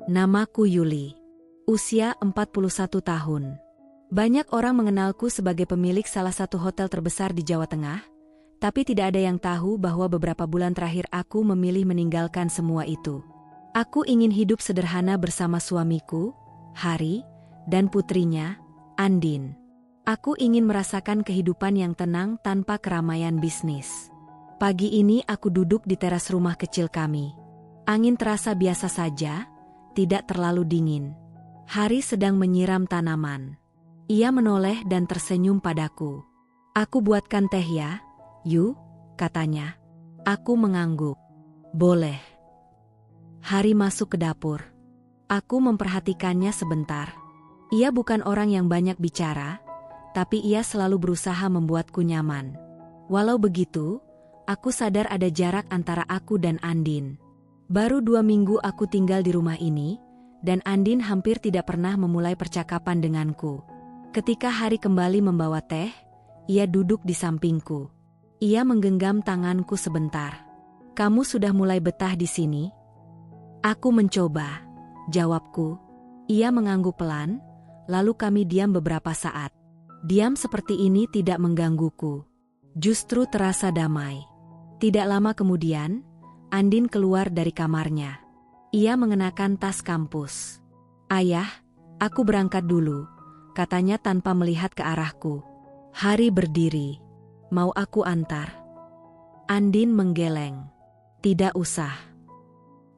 Namaku Yuli. Usia 41 tahun. Banyak orang mengenalku sebagai pemilik salah satu hotel terbesar di Jawa Tengah, tapi tidak ada yang tahu bahwa beberapa bulan terakhir aku memilih meninggalkan semua itu. Aku ingin hidup sederhana bersama suamiku, Hari, dan putrinya, Andin. Aku ingin merasakan kehidupan yang tenang tanpa keramaian bisnis. Pagi ini aku duduk di teras rumah kecil kami. Angin terasa biasa saja, tidak terlalu dingin. Hari sedang menyiram tanaman. Ia menoleh dan tersenyum padaku. "Aku buatkan teh ya, Yu," katanya. Aku mengangguk. "Boleh." Hari masuk ke dapur. Aku memperhatikannya sebentar. Ia bukan orang yang banyak bicara, tapi ia selalu berusaha membuatku nyaman. Walau begitu, aku sadar ada jarak antara aku dan Andin. Baru 2 minggu aku tinggal di rumah ini, dan Andin hampir tidak pernah memulai percakapan denganku. Ketika Hari kembali membawa teh, ia duduk di sampingku. Ia menggenggam tanganku sebentar. "Kamu sudah mulai betah di sini?" "Aku mencoba," jawabku. Ia mengangguk pelan, lalu kami diam beberapa saat. Diam seperti ini tidak menggangguku. Justru terasa damai. Tidak lama kemudian, Andin keluar dari kamarnya. Ia mengenakan tas kampus. "Ayah, aku berangkat dulu," katanya tanpa melihat ke arahku. Hari berdiri. "Mau aku antar?" Andin menggeleng. "Tidak usah."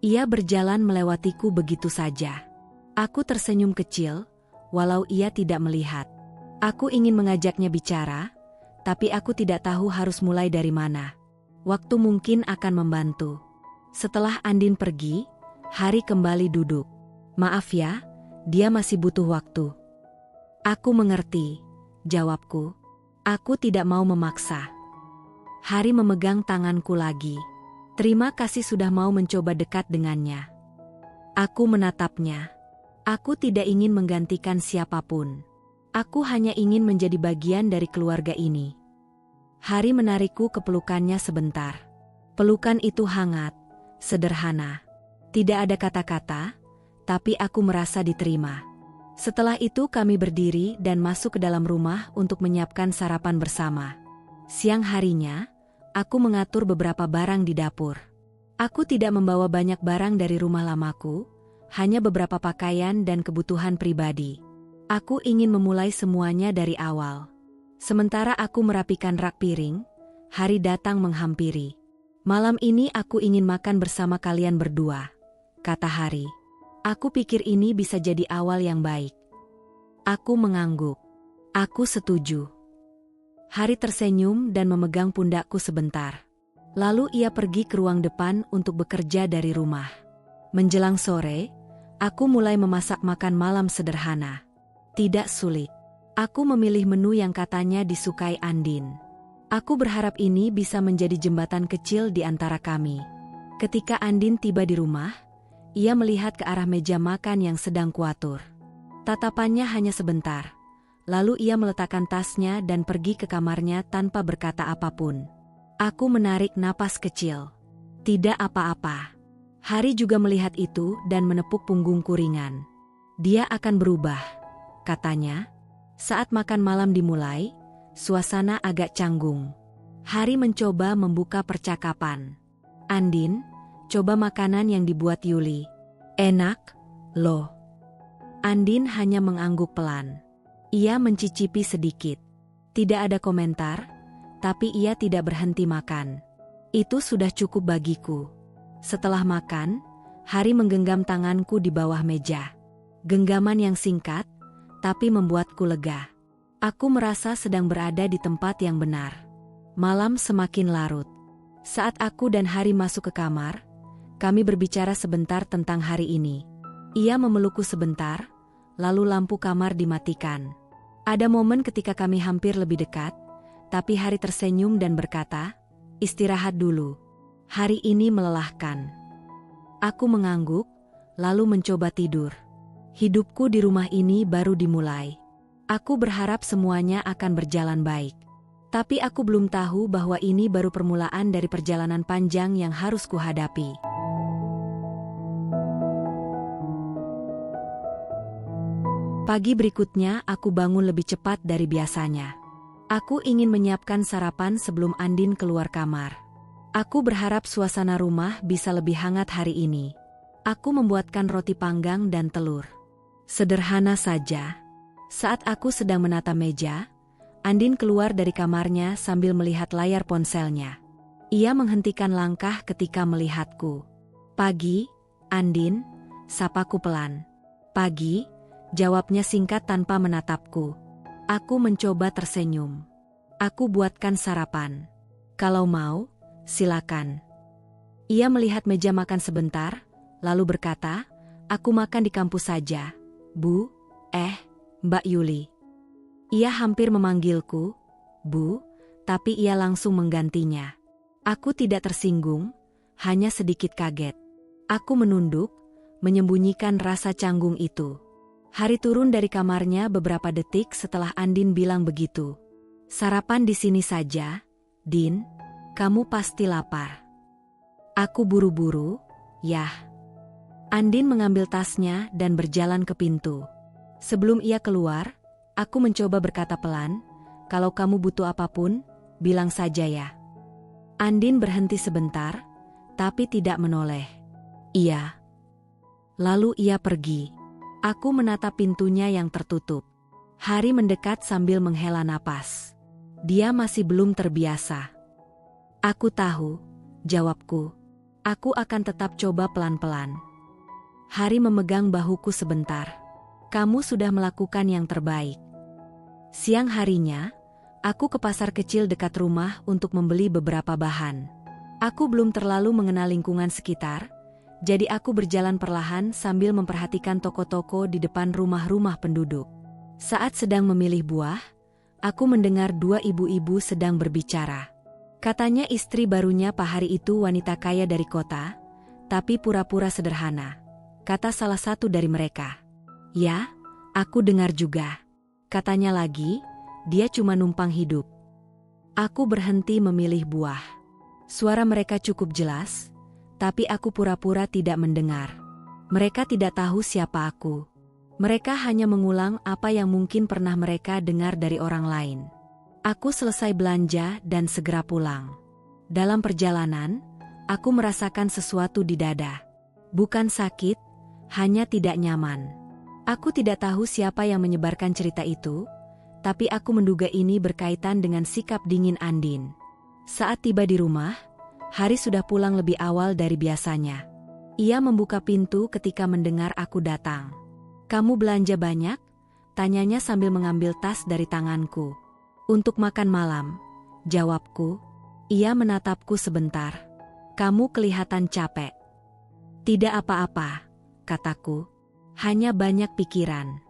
Ia berjalan melewatiku begitu saja. Aku tersenyum kecil, walau ia tidak melihat. Aku ingin mengajaknya bicara, tapi aku tidak tahu harus mulai dari mana. Waktu mungkin akan membantu. Setelah Andin pergi, Hari kembali duduk. "Maaf ya, dia masih butuh waktu." "Aku mengerti," jawabku. Aku tidak mau memaksa. Hari memegang tanganku lagi. "Terima kasih sudah mau mencoba dekat dengannya." Aku menatapnya. Aku tidak ingin menggantikan siapapun. Aku hanya ingin menjadi bagian dari keluarga ini. Hari menarikku ke pelukannya sebentar. Pelukan itu hangat, sederhana. Tidak ada kata-kata, tapi aku merasa diterima. Setelah itu kami berdiri dan masuk ke dalam rumah untuk menyiapkan sarapan bersama. Siang harinya, aku mengatur beberapa barang di dapur. Aku tidak membawa banyak barang dari rumah lamaku, hanya beberapa pakaian dan kebutuhan pribadi. Aku ingin memulai semuanya dari awal. Sementara aku merapikan rak piring, Hari datang menghampiri. "Malam ini aku ingin makan bersama kalian berdua," kata Hari. Aku pikir ini bisa jadi awal yang baik. Aku mengangguk. "Aku setuju." Hari tersenyum dan memegang pundakku sebentar. Lalu ia pergi ke ruang depan untuk bekerja dari rumah. Menjelang sore, aku mulai memasak makan malam sederhana. Tidak sulit. Aku memilih menu yang katanya disukai Andin. Aku berharap ini bisa menjadi jembatan kecil di antara kami. Ketika Andin tiba di rumah, ia melihat ke arah meja makan yang sedang kuatur. Tatapannya hanya sebentar. Lalu ia meletakkan tasnya dan pergi ke kamarnya tanpa berkata apapun. Aku menarik napas kecil. Tidak apa-apa. Hari juga melihat itu dan menepuk punggungku ringan. "Dia akan berubah," katanya. Saat makan malam dimulai, suasana agak canggung. Hari mencoba membuka percakapan. "Andin, coba makanan yang dibuat Yuli. Enak, loh." Andin hanya mengangguk pelan. Ia mencicipi sedikit. Tidak ada komentar, tapi ia tidak berhenti makan. Itu sudah cukup bagiku. Setelah makan, Hari menggenggam tanganku di bawah meja. Genggaman yang singkat, tapi membuatku lega. Aku merasa sedang berada di tempat yang benar. Malam semakin larut. Saat aku dan Hari masuk ke kamar, kami berbicara sebentar tentang hari ini. Ia memelukku sebentar, lalu lampu kamar dimatikan. Ada momen ketika kami hampir lebih dekat, tapi Hari tersenyum dan berkata, "Istirahat dulu. Hari ini melelahkan." Aku mengangguk, lalu mencoba tidur. Hidupku di rumah ini baru dimulai. Aku berharap semuanya akan berjalan baik. Tapi aku belum tahu bahwa ini baru permulaan dari perjalanan panjang yang harus kuhadapi. Pagi berikutnya aku bangun lebih cepat dari biasanya. Aku ingin menyiapkan sarapan sebelum Andin keluar kamar. Aku berharap suasana rumah bisa lebih hangat hari ini. Aku membuatkan roti panggang dan telur. Sederhana saja. Saat aku sedang menata meja, Andin keluar dari kamarnya sambil melihat layar ponselnya. Ia menghentikan langkah ketika melihatku. "Pagi, Andin," sapaku pelan. "Pagi," jawabnya singkat tanpa menatapku. Aku mencoba tersenyum. "Aku buatkan sarapan. Kalau mau, silakan." Ia melihat meja makan sebentar, lalu berkata, "Aku makan di kampus saja, Bu." Mbak Yuli." Ia hampir memanggilku, "Bu," tapi ia langsung menggantinya. Aku tidak tersinggung, hanya sedikit kaget. Aku menunduk, menyembunyikan rasa canggung itu. Hari turun dari kamarnya beberapa detik setelah Andin bilang begitu. "Sarapan di sini saja, Din. Kamu pasti lapar." Aku buru-buru, "Yah." Andin mengambil tasnya dan berjalan ke pintu. Sebelum ia keluar, aku mencoba berkata pelan, "Kalau kamu butuh apapun, bilang saja ya." Andin berhenti sebentar, tapi tidak menoleh. "Iya." Lalu ia pergi. Aku menatap pintunya yang tertutup. Hari mendekat sambil menghela napas. Dia masih belum terbiasa. "Aku tahu," jawabku. "Aku akan tetap coba pelan-pelan." Hari memegang bahuku sebentar. "Kamu sudah melakukan yang terbaik." Siang harinya, aku ke pasar kecil dekat rumah untuk membeli beberapa bahan. Aku belum terlalu mengenal lingkungan sekitar, jadi aku berjalan perlahan sambil memperhatikan toko-toko di depan rumah-rumah penduduk. Saat sedang memilih buah, aku mendengar dua ibu-ibu sedang berbicara. Katanya istri barunya Pak Hari itu wanita kaya dari kota, tapi pura-pura sederhana, kata salah satu dari mereka. "Ya, aku dengar juga." Katanya lagi, "Dia cuma numpang hidup." Aku berhenti memilih buah. Suara mereka cukup jelas, tapi aku pura-pura tidak mendengar. Mereka tidak tahu siapa aku. Mereka hanya mengulang apa yang mungkin pernah mereka dengar dari orang lain. Aku selesai belanja dan segera pulang. Dalam perjalanan, aku merasakan sesuatu di dada. Bukan sakit, hanya tidak nyaman. Aku tidak tahu siapa yang menyebarkan cerita itu, tapi aku menduga ini berkaitan dengan sikap dingin Andin. Saat tiba di rumah, Hari sudah pulang lebih awal dari biasanya. Ia membuka pintu ketika mendengar aku datang. "Kamu belanja banyak?" tanyanya sambil mengambil tas dari tanganku. "Untuk makan malam," jawabku. Ia menatapku sebentar. "Kamu kelihatan capek." "Tidak apa-apa," kataku. "Hanya banyak pikiran."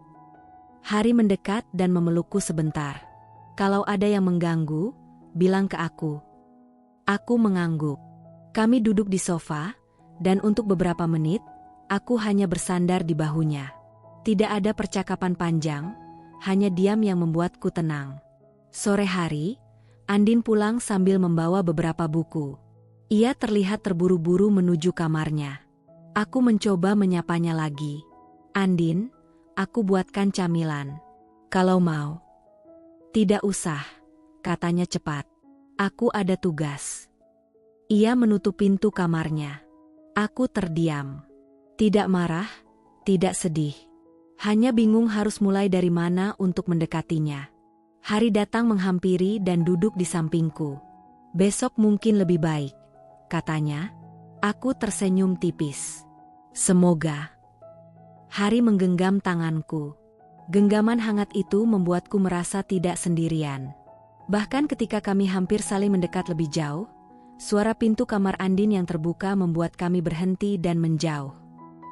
Hari mendekat dan memelukku sebentar. "Kalau ada yang mengganggu, bilang ke aku." Aku mengangguk. Kami duduk di sofa, dan untuk beberapa menit, aku hanya bersandar di bahunya. Tidak ada percakapan panjang, hanya diam yang membuatku tenang. Sore hari, Andin pulang sambil membawa beberapa buku. Ia terlihat terburu-buru menuju kamarnya. Aku mencoba menyapanya lagi. "Andin, aku buatkan camilan. Kalau mau." "Tidak usah," katanya cepat. "Aku ada tugas." Ia menutup pintu kamarnya. Aku terdiam. Tidak marah, tidak sedih. Hanya bingung harus mulai dari mana untuk mendekatinya. Hari datang menghampiri dan duduk di sampingku. "Besok mungkin lebih baik," katanya. Aku tersenyum tipis. "Semoga." Hari menggenggam tanganku. Genggaman hangat itu membuatku merasa tidak sendirian. Bahkan ketika kami hampir saling mendekat lebih jauh, suara pintu kamar Andin yang terbuka membuat kami berhenti dan menjauh.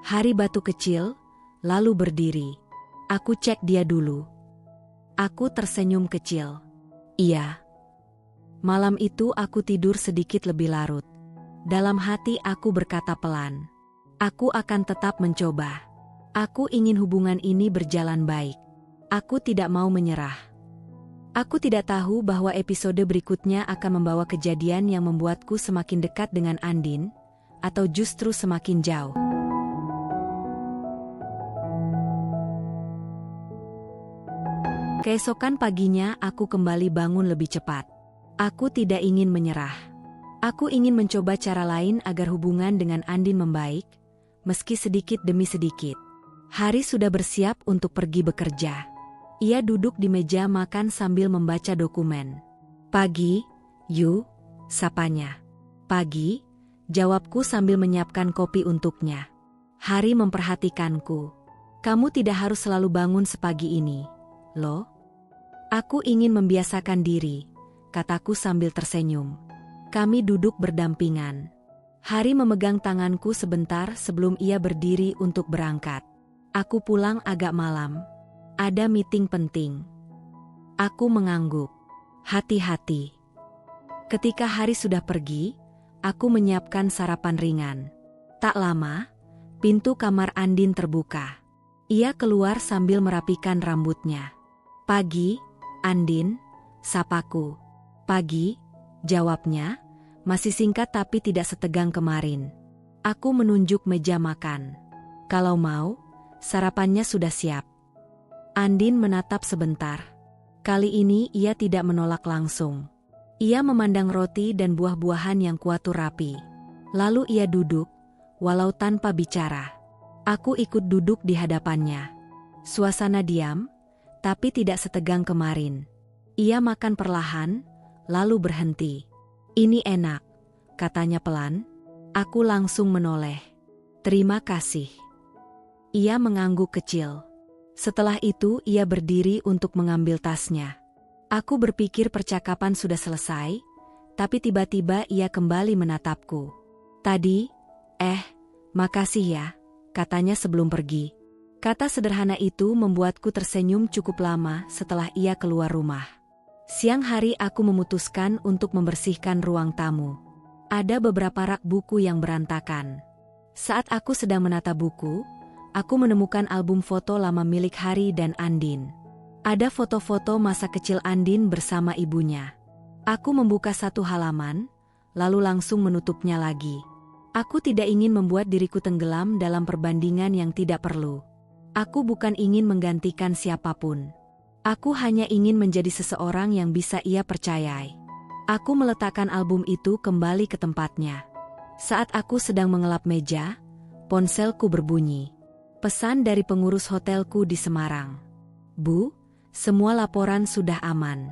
Hari batu kecil, lalu berdiri. Aku cek dia dulu. Aku tersenyum kecil. "Iya." Malam itu aku tidur sedikit lebih larut. Dalam hati aku berkata pelan, "Aku akan tetap mencoba. Aku ingin hubungan ini berjalan baik. Aku tidak mau menyerah." Aku tidak tahu bahwa episode berikutnya akan membawa kejadian yang membuatku semakin dekat dengan Andin, atau justru semakin jauh. Keesokan paginya aku kembali bangun lebih cepat. Aku tidak ingin menyerah. Aku ingin mencoba cara lain agar hubungan dengan Andin membaik, meski sedikit demi sedikit. Hari sudah bersiap untuk pergi bekerja. Ia duduk di meja makan sambil membaca dokumen. "Pagi, Yu," sapanya. "Pagi," jawabku sambil menyiapkan kopi untuknya. Hari memperhatikanku. "Kamu tidak harus selalu bangun sepagi ini, loh." "Aku ingin membiasakan diri," kataku sambil tersenyum. Kami duduk berdampingan. Hari memegang tanganku sebentar sebelum ia berdiri untuk berangkat. "Aku pulang agak malam. Ada meeting penting." Aku mengangguk. "Hati-hati." Ketika Hari sudah pergi, aku menyiapkan sarapan ringan. Tak lama, pintu kamar Andin terbuka. Ia keluar sambil merapikan rambutnya. "Pagi, Andin," sapaku. "Pagi," jawabnya, masih singkat tapi tidak setegang kemarin. Aku menunjuk meja makan. "Kalau mau, sarapannya sudah siap." Andin menatap sebentar. Kali ini ia tidak menolak langsung. Ia memandang roti dan buah-buahan yang kuatur rapi. Lalu ia duduk, walau tanpa bicara. Aku ikut duduk di hadapannya. Suasana diam, tapi tidak setegang kemarin. Ia makan perlahan, lalu berhenti. "Ini enak," katanya pelan. Aku langsung menoleh. "Terima kasih." Ia mengangguk kecil. Setelah itu ia berdiri untuk mengambil tasnya. Aku berpikir percakapan sudah selesai, tapi tiba-tiba ia kembali menatapku. "Tadi, makasih ya," katanya sebelum pergi. Kata sederhana itu membuatku tersenyum cukup lama setelah ia keluar rumah. Siang hari aku memutuskan untuk membersihkan ruang tamu. Ada beberapa rak buku yang berantakan. Saat aku sedang menata buku, aku menemukan album foto lama milik Hari dan Andin. Ada foto-foto masa kecil Andin bersama ibunya. Aku membuka satu halaman, lalu langsung menutupnya lagi. Aku tidak ingin membuat diriku tenggelam dalam perbandingan yang tidak perlu. Aku bukan ingin menggantikan siapapun. Aku hanya ingin menjadi seseorang yang bisa ia percayai. Aku meletakkan album itu kembali ke tempatnya. Saat aku sedang mengelap meja, ponselku berbunyi. Pesan dari pengurus hotelku di Semarang. "Bu, semua laporan sudah aman.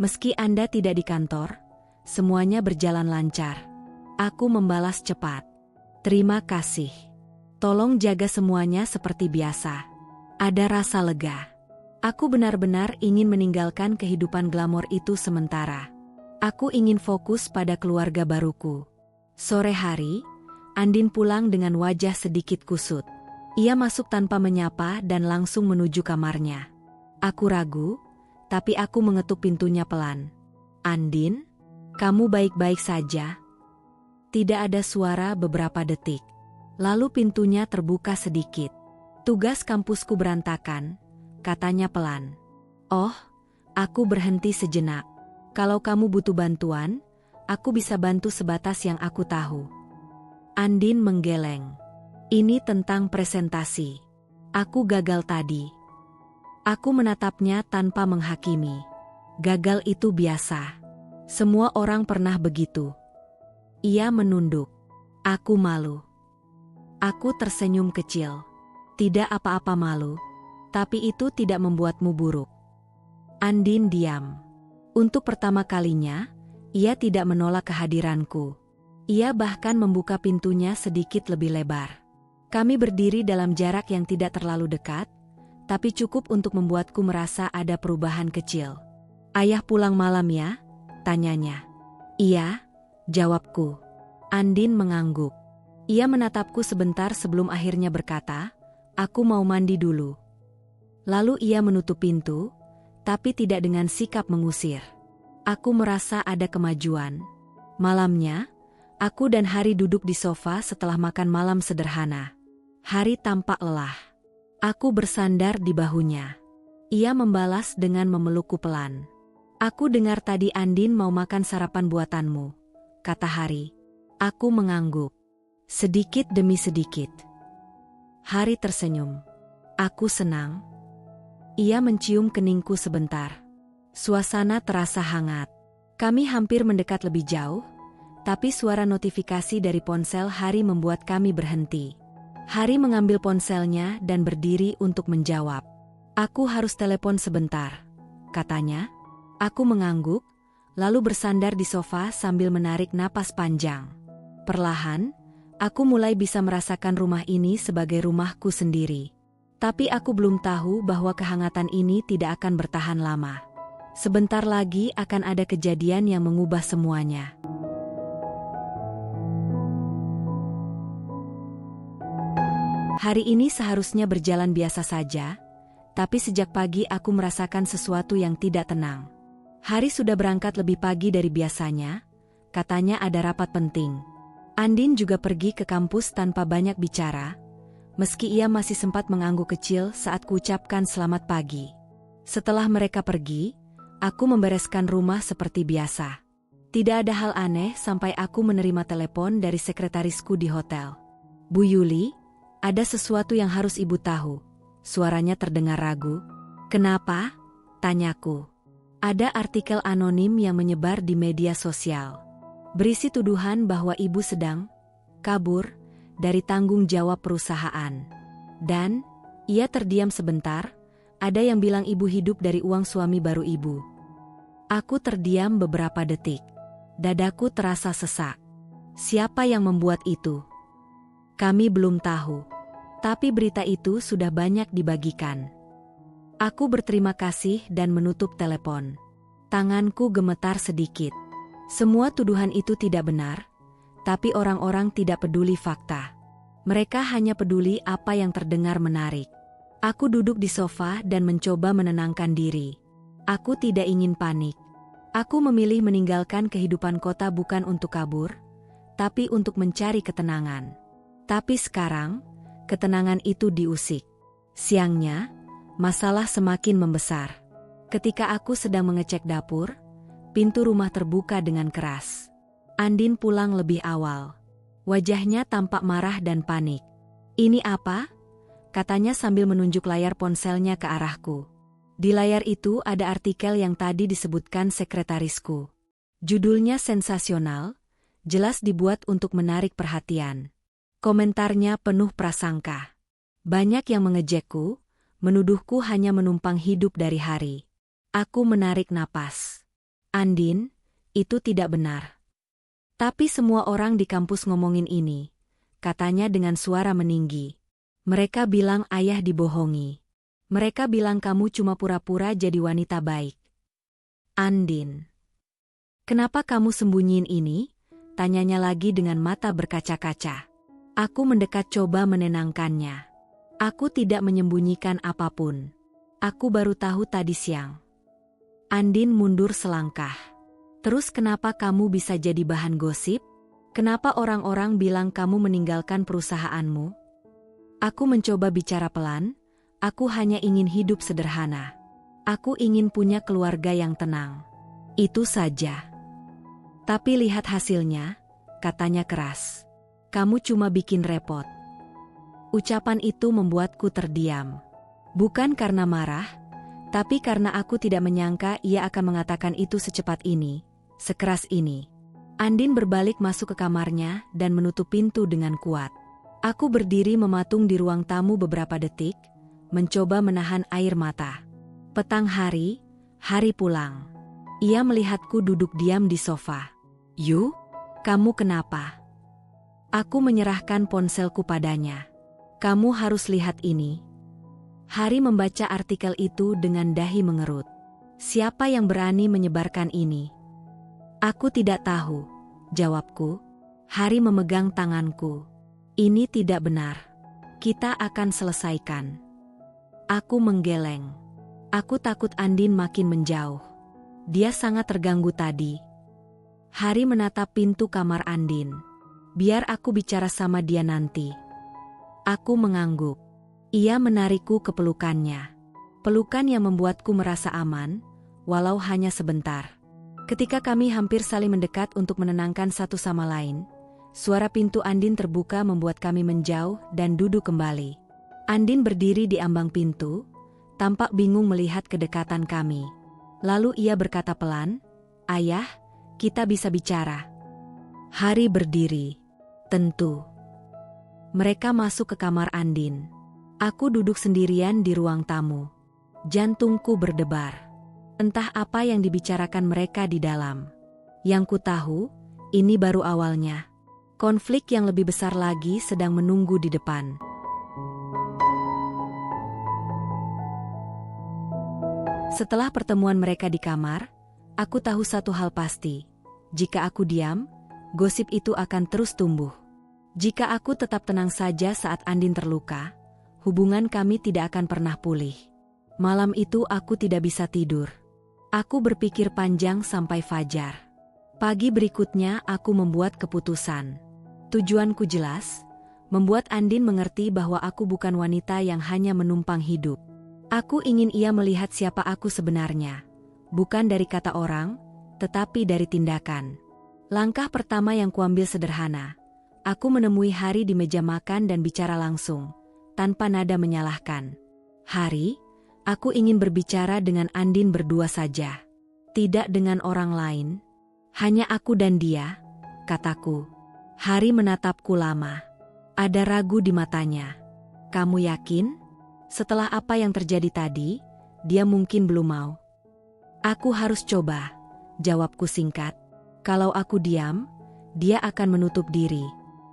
Meski Anda tidak di kantor, semuanya berjalan lancar." Aku membalas cepat. "Terima kasih. Tolong jaga semuanya seperti biasa." Ada rasa lega. Aku benar-benar ingin meninggalkan kehidupan glamor itu sementara. Aku ingin fokus pada keluarga baruku. Sore hari, Andin pulang dengan wajah sedikit kusut. Ia masuk tanpa menyapa dan langsung menuju kamarnya. Aku ragu, tapi aku mengetuk pintunya pelan. "Andin, kamu baik-baik saja?" Tidak ada suara beberapa detik. Lalu pintunya terbuka sedikit. "Tugas kampusku berantakan," katanya pelan. "Oh, aku berhenti sejenak. Kalau kamu butuh bantuan, aku bisa bantu sebatas yang aku tahu." Andin menggeleng. "Ini tentang presentasi. Aku gagal tadi." Aku menatapnya tanpa menghakimi. Gagal itu biasa. Semua orang pernah begitu. Ia menunduk. Aku malu. Aku tersenyum kecil. Tidak apa-apa malu, tapi itu tidak membuatmu buruk. Andin diam. Untuk pertama kalinya, ia tidak menolak kehadiranku. Ia bahkan membuka pintunya sedikit lebih lebar. Kami berdiri dalam jarak yang tidak terlalu dekat, tapi cukup untuk membuatku merasa ada perubahan kecil. "Ayah pulang malam ya?" tanyanya. "Iya," jawabku. Andin mengangguk. Ia menatapku sebentar sebelum akhirnya berkata, "Aku mau mandi dulu." Lalu ia menutup pintu, tapi tidak dengan sikap mengusir. Aku merasa ada kemajuan. Malamnya, aku dan Hari duduk di sofa setelah makan malam sederhana. Hari tampak lelah. Aku bersandar di bahunya. Ia membalas dengan memelukku pelan. "Aku dengar tadi Andin mau makan sarapan buatanmu," kata Hari. Aku mengangguk. Sedikit demi sedikit. Hari tersenyum. "Aku senang. Ia mencium keningku sebentar. Suasana terasa hangat. Kami hampir mendekat lebih jauh, tapi suara notifikasi dari ponsel Hari membuat kami berhenti. Hari mengambil ponselnya dan berdiri untuk menjawab. Aku harus telepon sebentar, katanya. Aku mengangguk, lalu bersandar di sofa sambil menarik napas panjang. Perlahan, aku mulai bisa merasakan rumah ini sebagai rumahku sendiri. Tapi aku belum tahu bahwa kehangatan ini tidak akan bertahan lama. Sebentar lagi akan ada kejadian yang mengubah semuanya. Hari ini seharusnya berjalan biasa saja, tapi sejak pagi aku merasakan sesuatu yang tidak tenang. Hari sudah berangkat lebih pagi dari biasanya, katanya ada rapat penting. Andin juga pergi ke kampus tanpa banyak bicara, meski ia masih sempat mengangguk kecil saat kuucapkan selamat pagi. Setelah mereka pergi, aku membereskan rumah seperti biasa. Tidak ada hal aneh sampai aku menerima telepon dari sekretarisku di hotel. Bu Yuli, ada sesuatu yang harus ibu tahu. Suaranya terdengar ragu. Kenapa? Tanyaku. Ada artikel anonim yang menyebar di media sosial. Berisi tuduhan bahwa ibu sedang kabur dari tanggung jawab perusahaan. Dan, ia terdiam sebentar, ada yang bilang ibu hidup dari uang suami baru ibu. Aku terdiam beberapa detik. Dadaku terasa sesak. Siapa yang membuat itu? Kami belum tahu. Tapi berita itu sudah banyak dibagikan. Aku berterima kasih dan menutup telepon. Tanganku gemetar sedikit. Semua tuduhan itu tidak benar, tapi orang-orang tidak peduli fakta. Mereka hanya peduli apa yang terdengar menarik. Aku duduk di sofa dan mencoba menenangkan diri. Aku tidak ingin panik. Aku memilih meninggalkan kehidupan kota bukan untuk kabur, tapi untuk mencari ketenangan. Tapi sekarang, ketenangan itu diusik. Siangnya, masalah semakin membesar. Ketika aku sedang mengecek dapur, pintu rumah terbuka dengan keras. Andin pulang lebih awal. Wajahnya tampak marah dan panik. "Ini apa?" katanya sambil menunjuk layar ponselnya ke arahku. Di layar itu ada artikel yang tadi disebutkan sekretarisku. Judulnya sensasional, jelas dibuat untuk menarik perhatian. Komentarnya penuh prasangka. Banyak yang mengejekku, menuduhku hanya menumpang hidup dari Hari. Aku menarik napas. Andin, itu tidak benar. Tapi semua orang di kampus ngomongin ini, katanya dengan suara meninggi. Mereka bilang ayah dibohongi. Mereka bilang kamu cuma pura-pura jadi wanita baik. Andin, kenapa kamu sembunyiin ini? Tanyanya lagi dengan mata berkaca-kaca. Aku mendekat coba menenangkannya. Aku tidak menyembunyikan apapun. Aku baru tahu tadi siang. Andin mundur selangkah. Terus kenapa kamu bisa jadi bahan gosip? Kenapa orang-orang bilang kamu meninggalkan perusahaanmu? Aku mencoba bicara pelan, aku hanya ingin hidup sederhana. Aku ingin punya keluarga yang tenang. Itu saja. Tapi lihat hasilnya, katanya keras. Kamu cuma bikin repot. Ucapan itu membuatku terdiam. Bukan karena marah, tapi karena aku tidak menyangka ia akan mengatakan itu secepat ini, sekeras ini. Andin berbalik masuk ke kamarnya dan menutup pintu dengan kuat. Aku berdiri mematung di ruang tamu beberapa detik, mencoba menahan air mata. Petang hari, Hari pulang. Ia melihatku duduk diam di sofa. "Yu, kamu kenapa?" Aku menyerahkan ponselku padanya. "Kamu harus lihat ini." Hari membaca artikel itu dengan dahi mengerut. Siapa yang berani menyebarkan ini? Aku tidak tahu, jawabku. Hari memegang tanganku. Ini tidak benar. Kita akan selesaikan. Aku menggeleng. Aku takut Andin makin menjauh. Dia sangat terganggu tadi. Hari menatap pintu kamar Andin. Biar aku bicara sama dia nanti. Aku mengangguk. Ia menarikku ke pelukannya. Pelukan yang membuatku merasa aman, walau hanya sebentar. Ketika kami hampir saling mendekat untuk menenangkan satu sama lain, suara pintu Andin terbuka membuat kami menjauh dan duduk kembali. Andin berdiri di ambang pintu, tampak bingung melihat kedekatan kami. Lalu ia berkata pelan, "Ayah, kita bisa bicara." Hari berdiri. Tentu. Mereka masuk ke kamar Andin. Aku duduk sendirian di ruang tamu. Jantungku berdebar. Entah apa yang dibicarakan mereka di dalam. Yang ku tahu, ini baru awalnya. Konflik yang lebih besar lagi sedang menunggu di depan. Setelah pertemuan mereka di kamar, aku tahu satu hal pasti. Jika aku diam, gosip itu akan terus tumbuh. Jika aku tetap tenang saja saat Andin terluka, hubungan kami tidak akan pernah pulih. Malam itu aku tidak bisa tidur. Aku berpikir panjang sampai fajar. Pagi berikutnya aku membuat keputusan. Tujuanku jelas, membuat Andin mengerti bahwa aku bukan wanita yang hanya menumpang hidup. Aku ingin ia melihat siapa aku sebenarnya. Bukan dari kata orang, tetapi dari tindakan. Langkah pertama yang kuambil sederhana. Aku menemui Hari di meja makan dan bicara langsung, tanpa nada menyalahkan. "Hari, aku ingin berbicara dengan Andin berdua saja. Tidak dengan orang lain. Hanya aku dan dia," kataku. Hari menatapku lama. Ada ragu di matanya. "Kamu yakin? Setelah apa yang terjadi tadi, dia mungkin belum mau." "Aku harus coba," jawabku singkat. "Kalau aku diam, dia akan menutup diri."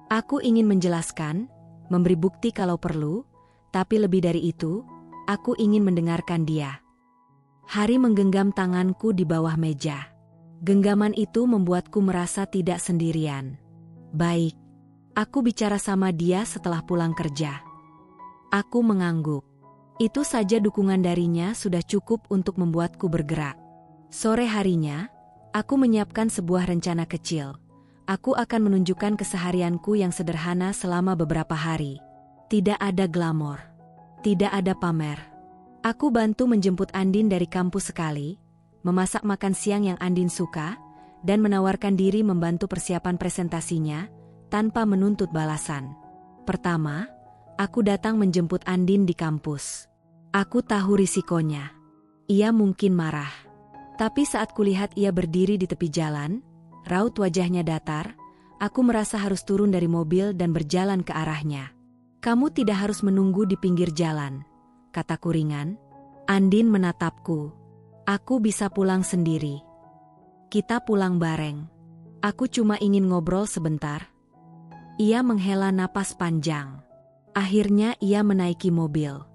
Aku ingin menjelaskan, memberi bukti kalau perlu, tapi lebih dari itu, aku ingin mendengarkan dia. Hari menggenggam tanganku di bawah meja. Genggaman itu membuatku merasa tidak sendirian. "Baik, aku bicara sama dia setelah pulang kerja." Aku mengangguk. Itu saja dukungan darinya sudah cukup untuk membuatku bergerak. Sore harinya, aku menyiapkan sebuah rencana kecil. Aku akan menunjukkan keseharianku yang sederhana selama beberapa hari. Tidak ada glamor. Tidak ada pamer. Aku bantu menjemput Andin dari kampus sekali, memasak makan siang yang Andin suka, dan menawarkan diri membantu persiapan presentasinya, tanpa menuntut balasan. Pertama, aku datang menjemput Andin di kampus. Aku tahu risikonya. Ia mungkin marah. Tapi saat kulihat ia berdiri di tepi jalan, raut wajahnya datar, aku merasa harus turun dari mobil dan berjalan ke arahnya. "Kamu tidak harus menunggu di pinggir jalan," kataku ringan. Andin menatapku. "Aku bisa pulang sendiri." "Kita pulang bareng. Aku cuma ingin ngobrol sebentar." Ia menghela napas panjang. Akhirnya ia menaiki mobil.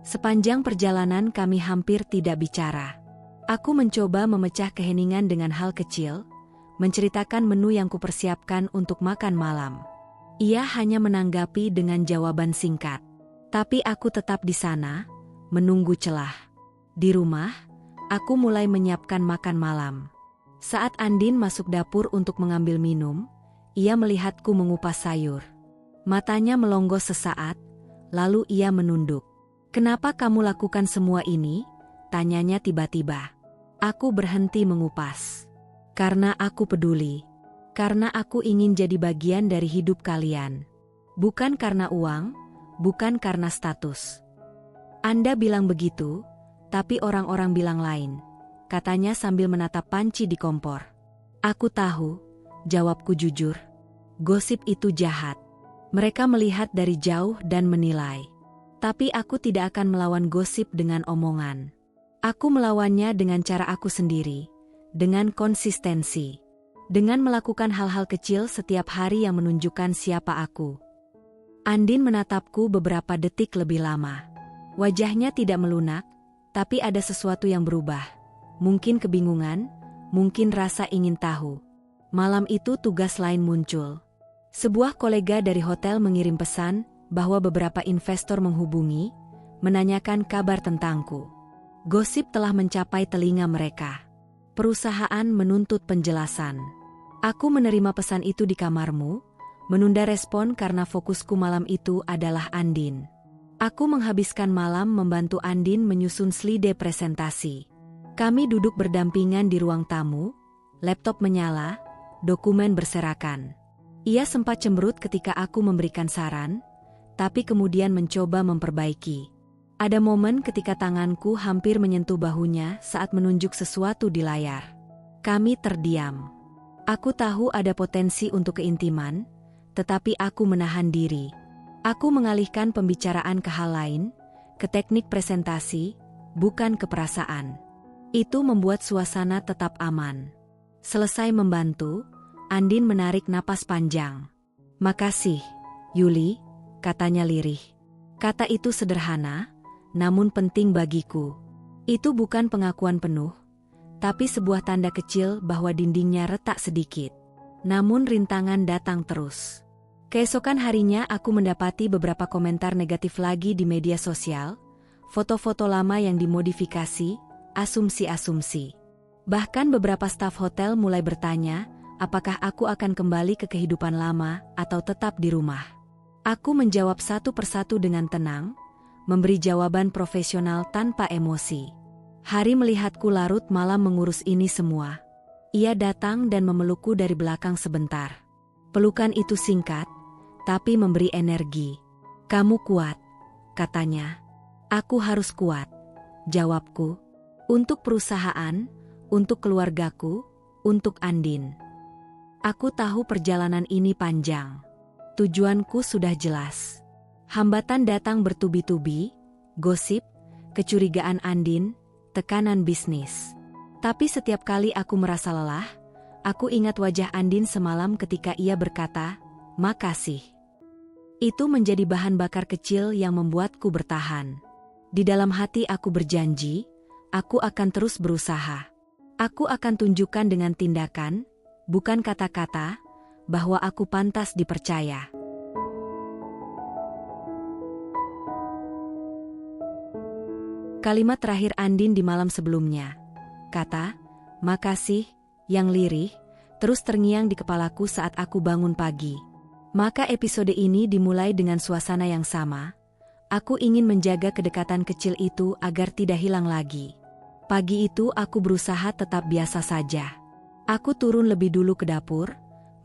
Sepanjang perjalanan kami hampir tidak bicara. Aku mencoba memecah keheningan dengan hal kecil, menceritakan menu yang kupersiapkan untuk makan malam. Ia hanya menanggapi dengan jawaban singkat. Tapi aku tetap di sana, menunggu celah. Di rumah, aku mulai menyiapkan makan malam. Saat Andin masuk dapur untuk mengambil minum, ia melihatku mengupas sayur. Matanya melongo sesaat, lalu ia menunduk. "Kenapa kamu lakukan semua ini?" tanyanya tiba-tiba. Aku berhenti mengupas. "Karena aku peduli. Karena aku ingin jadi bagian dari hidup kalian. Bukan karena uang, bukan karena status." "Anda bilang begitu, tapi orang-orang bilang lain," katanya sambil menatap panci di kompor. "Aku tahu," jawabku jujur. "Gosip itu jahat. Mereka melihat dari jauh dan menilai. Tapi aku tidak akan melawan gosip dengan omongan. Aku melawannya dengan cara aku sendiri, dengan konsistensi, dengan melakukan hal-hal kecil setiap hari yang menunjukkan siapa aku." Andin menatapku beberapa detik lebih lama. Wajahnya tidak melunak, tapi ada sesuatu yang berubah. Mungkin kebingungan, mungkin rasa ingin tahu. Malam itu tugas lain muncul. Sebuah kolega dari hotel mengirim pesan bahwa beberapa investor menghubungi, menanyakan kabar tentangku. Gosip telah mencapai telinga mereka. Perusahaan menuntut penjelasan. Aku menerima pesan itu di kamarmu, menunda respon karena fokusku malam itu adalah Andin. Aku menghabiskan malam membantu Andin menyusun slide presentasi. Kami duduk berdampingan di ruang tamu, laptop menyala, dokumen berserakan. Ia sempat cemberut ketika aku memberikan saran, tapi kemudian mencoba memperbaiki. Ada momen ketika tanganku hampir menyentuh bahunya saat menunjuk sesuatu di layar. Kami terdiam. Aku tahu ada potensi untuk keintiman, tetapi aku menahan diri. Aku mengalihkan pembicaraan ke hal lain, ke teknik presentasi, bukan ke perasaan. Itu membuat suasana tetap aman. Selesai membantu, Andin menarik napas panjang. "Makasih, Yuli," katanya lirih. Kata itu sederhana, namun penting bagiku. Itu bukan pengakuan penuh, tapi sebuah tanda kecil bahwa dindingnya retak sedikit. Namun rintangan datang terus. Keesokan harinya aku mendapati beberapa komentar negatif lagi di media sosial, foto-foto lama yang dimodifikasi, asumsi-asumsi. Bahkan beberapa staf hotel mulai bertanya, apakah aku akan kembali ke kehidupan lama atau tetap di rumah. Aku menjawab satu persatu dengan tenang, memberi jawaban profesional tanpa emosi. Hari melihatku larut malam mengurus ini semua. Ia datang dan memelukku dari belakang sebentar. Pelukan itu singkat, tapi memberi energi. "Kamu kuat," katanya. "Aku harus kuat," jawabku. "Untuk perusahaan, untuk keluargaku, untuk Andin." Aku tahu perjalanan ini panjang. Tujuanku sudah jelas. Hambatan datang bertubi-tubi, gosip, kecurigaan Andin, tekanan bisnis. Tapi setiap kali aku merasa lelah, aku ingat wajah Andin semalam ketika ia berkata, "Makasih." Itu menjadi bahan bakar kecil yang membuatku bertahan. Di dalam hati aku berjanji, aku akan terus berusaha. Aku akan tunjukkan dengan tindakan, bukan kata-kata, bahwa aku pantas dipercaya. Kalimat terakhir Andin di malam sebelumnya, kata, "Makasih," yang lirih, terus terngiang di kepalaku saat aku bangun pagi. Maka episode ini dimulai dengan suasana yang sama. Aku ingin menjaga kedekatan kecil itu agar tidak hilang lagi. Pagi itu aku berusaha tetap biasa saja. Aku turun lebih dulu ke dapur,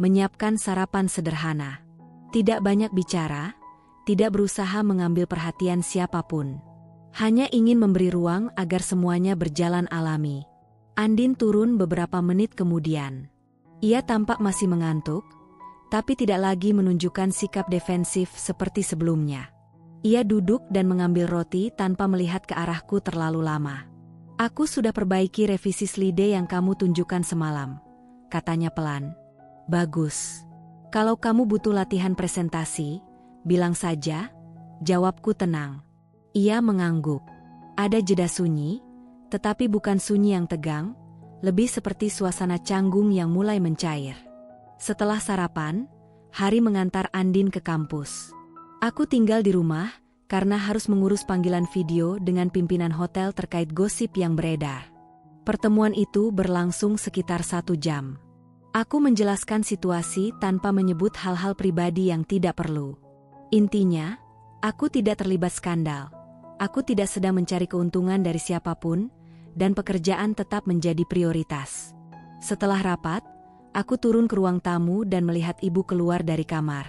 menyiapkan sarapan sederhana. Tidak banyak bicara, tidak berusaha mengambil perhatian siapapun. Hanya ingin memberi ruang agar semuanya berjalan alami. Andin turun beberapa menit kemudian. Ia tampak masih mengantuk, tapi tidak lagi menunjukkan sikap defensif seperti sebelumnya. Ia duduk dan mengambil roti tanpa melihat ke arahku terlalu lama. "Aku sudah perbaiki revisi slide yang kamu tunjukkan semalam," katanya pelan. "Bagus. Kalau kamu butuh latihan presentasi, bilang saja," jawabku tenang. Ia mengangguk. Ada jeda sunyi, tetapi bukan sunyi yang tegang, lebih seperti suasana canggung yang mulai mencair. Setelah sarapan, hari mengantar Andin ke kampus. Aku tinggal di rumah karena harus mengurus panggilan video dengan pimpinan hotel terkait gosip yang beredar. Pertemuan itu berlangsung sekitar 1 jam. Aku menjelaskan situasi tanpa menyebut hal-hal pribadi yang tidak perlu. Intinya, aku tidak terlibat skandal. Aku tidak sedang mencari keuntungan dari siapapun, dan pekerjaan tetap menjadi prioritas. Setelah rapat, aku turun ke ruang tamu dan melihat ibu keluar dari kamar.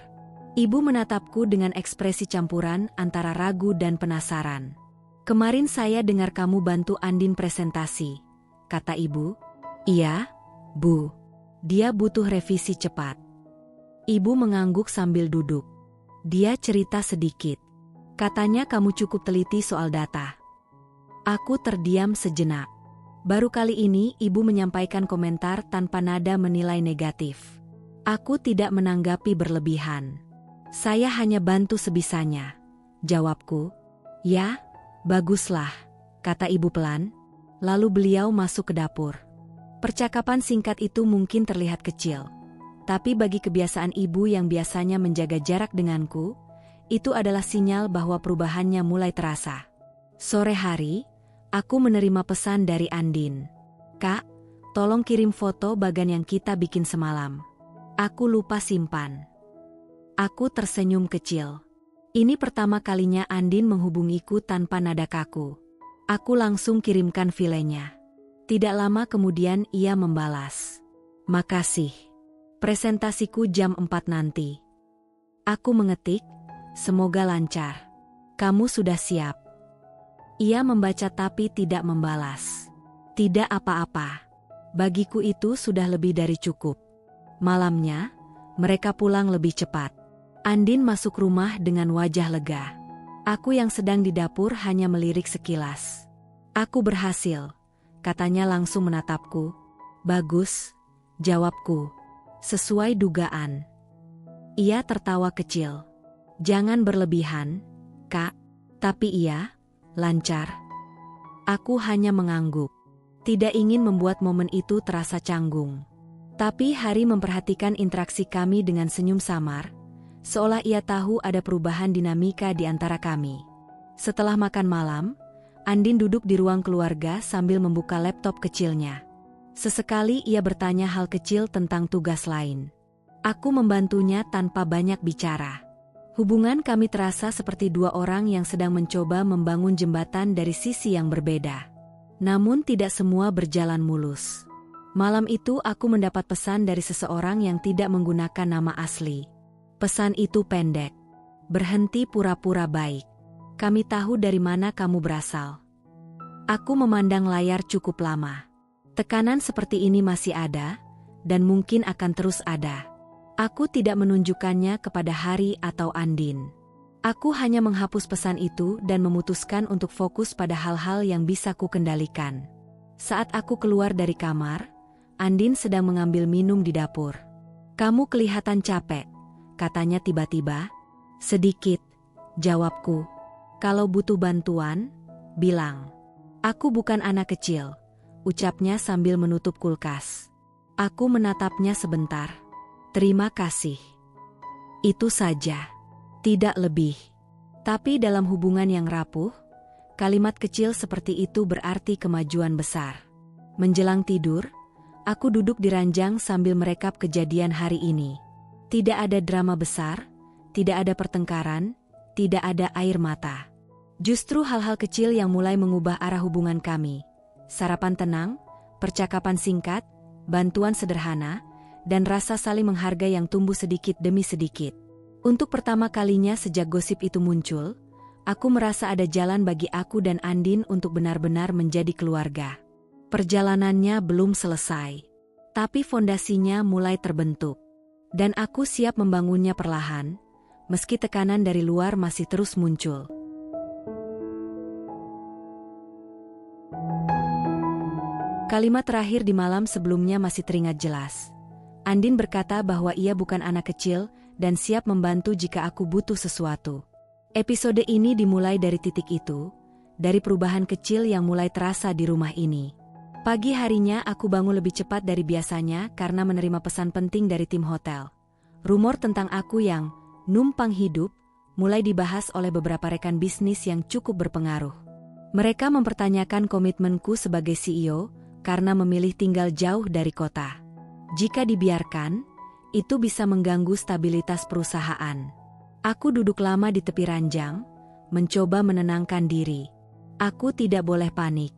Ibu menatapku dengan ekspresi campuran antara ragu dan penasaran. "Kemarin saya dengar kamu bantu Andin presentasi," kata ibu. "Iya, Bu. Dia butuh revisi cepat." Ibu mengangguk sambil duduk. Dia cerita sedikit. "Katanya kamu cukup teliti soal data." Aku terdiam sejenak. Baru kali ini ibu menyampaikan komentar tanpa nada menilai negatif. Aku tidak menanggapi berlebihan. "Saya hanya bantu sebisanya," jawabku. "Ya, baguslah," kata ibu pelan. Lalu beliau masuk ke dapur. Percakapan singkat itu mungkin terlihat kecil. Tapi bagi kebiasaan ibu yang biasanya menjaga jarak denganku, itu adalah sinyal bahwa perubahannya mulai terasa. Sore hari, aku menerima pesan dari Andin. "Kak, tolong kirim foto bagan yang kita bikin semalam. Aku lupa simpan." Aku tersenyum kecil. Ini pertama kalinya Andin menghubungiku tanpa nada kaku. Aku langsung kirimkan filenya. Tidak lama kemudian ia membalas, "Makasih. Presentasiku jam 4 nanti." Aku mengetik, "Semoga lancar. Kamu sudah siap?" Ia membaca tapi tidak membalas. Tidak apa-apa. Bagiku itu sudah lebih dari cukup. Malamnya, mereka pulang lebih cepat. Andin masuk rumah dengan wajah lega. Aku yang sedang di dapur hanya melirik sekilas. Aku berhasil, katanya langsung menatapku. Bagus, jawabku. Sesuai dugaan. Ia tertawa kecil. Jangan berlebihan, Kak. Tapi ia, lancar. Aku hanya mengangguk. Tidak ingin membuat momen itu terasa canggung. Tapi Hari memperhatikan interaksi kami dengan senyum samar, seolah ia tahu ada perubahan dinamika di antara kami. Setelah makan malam, Andin duduk di ruang keluarga sambil membuka laptop kecilnya. Sesekali ia bertanya hal kecil tentang tugas lain. Aku membantunya tanpa banyak bicara. Hubungan kami terasa seperti dua orang yang sedang mencoba membangun jembatan dari sisi yang berbeda. Namun tidak semua berjalan mulus. Malam itu aku mendapat pesan dari seseorang yang tidak menggunakan nama asli. Pesan itu pendek. Berhenti pura-pura baik. Kami tahu dari mana kamu berasal. Aku memandang layar cukup lama. Tekanan seperti ini masih ada, dan mungkin akan terus ada. Aku tidak menunjukkannya kepada Hari atau Andin. Aku hanya menghapus pesan itu dan memutuskan untuk fokus pada hal-hal yang bisa ku kendalikan. Saat aku keluar dari kamar, Andin sedang mengambil minum di dapur. Kamu kelihatan capek, katanya tiba-tiba. Sedikit, jawabku. Kalau butuh bantuan, bilang. Aku bukan anak kecil, ucapnya sambil menutup kulkas. Aku menatapnya sebentar. Terima kasih. Itu saja. Tidak lebih. Tapi dalam hubungan yang rapuh, kalimat kecil seperti itu berarti kemajuan besar. Menjelang tidur, aku duduk di ranjang sambil merekap kejadian hari ini. Tidak ada drama besar, tidak ada pertengkaran, tidak ada air mata. Justru hal-hal kecil yang mulai mengubah arah hubungan kami. Sarapan tenang, percakapan singkat, bantuan sederhana, dan rasa saling menghargai yang tumbuh sedikit demi sedikit. Untuk pertama kalinya sejak gosip itu muncul, aku merasa ada jalan bagi aku dan Andin untuk benar-benar menjadi keluarga. Perjalanannya belum selesai, tapi fondasinya mulai terbentuk. Dan aku siap membangunnya perlahan, meski tekanan dari luar masih terus muncul. Kalimat terakhir di malam sebelumnya masih teringat jelas. Andin berkata bahwa ia bukan anak kecil dan siap membantu jika aku butuh sesuatu. Episode ini dimulai dari titik itu, dari perubahan kecil yang mulai terasa di rumah ini. Pagi harinya aku bangun lebih cepat dari biasanya karena menerima pesan penting dari tim hotel. Rumor tentang aku yang numpang hidup mulai dibahas oleh beberapa rekan bisnis yang cukup berpengaruh. Mereka mempertanyakan komitmenku sebagai CEO karena memilih tinggal jauh dari kota. Jika dibiarkan, itu bisa mengganggu stabilitas perusahaan. Aku duduk lama di tepi ranjang, mencoba menenangkan diri. Aku tidak boleh panik.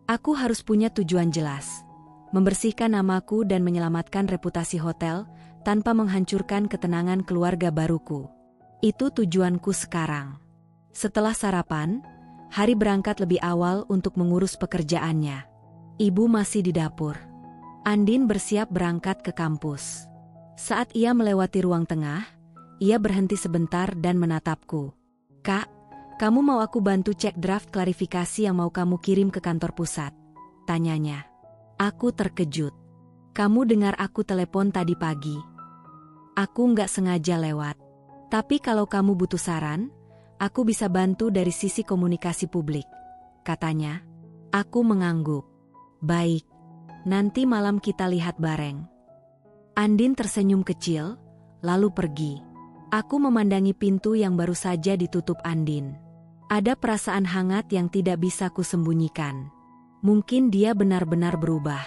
Aku harus punya tujuan jelas. Membersihkan namaku dan menyelamatkan reputasi hotel tanpa menghancurkan ketenangan keluarga baruku. Itu tujuanku sekarang. Setelah sarapan, Hari berangkat lebih awal untuk mengurus pekerjaannya. Ibu masih di dapur. Andin bersiap berangkat ke kampus. Saat ia melewati ruang tengah, ia berhenti sebentar dan menatapku. Kak, kamu mau aku bantu cek draft klarifikasi yang mau kamu kirim ke kantor pusat? Tanyanya. Aku terkejut. Kamu dengar aku telepon tadi pagi? Aku nggak sengaja lewat. Tapi kalau kamu butuh saran, aku bisa bantu dari sisi komunikasi publik. Katanya. Aku mengangguk. Baik. Nanti malam kita lihat bareng. Andin tersenyum kecil, lalu pergi. Aku memandangi pintu yang baru saja ditutup Andin. Ada perasaan hangat yang tidak bisa kusembunyikan. Mungkin dia benar-benar berubah.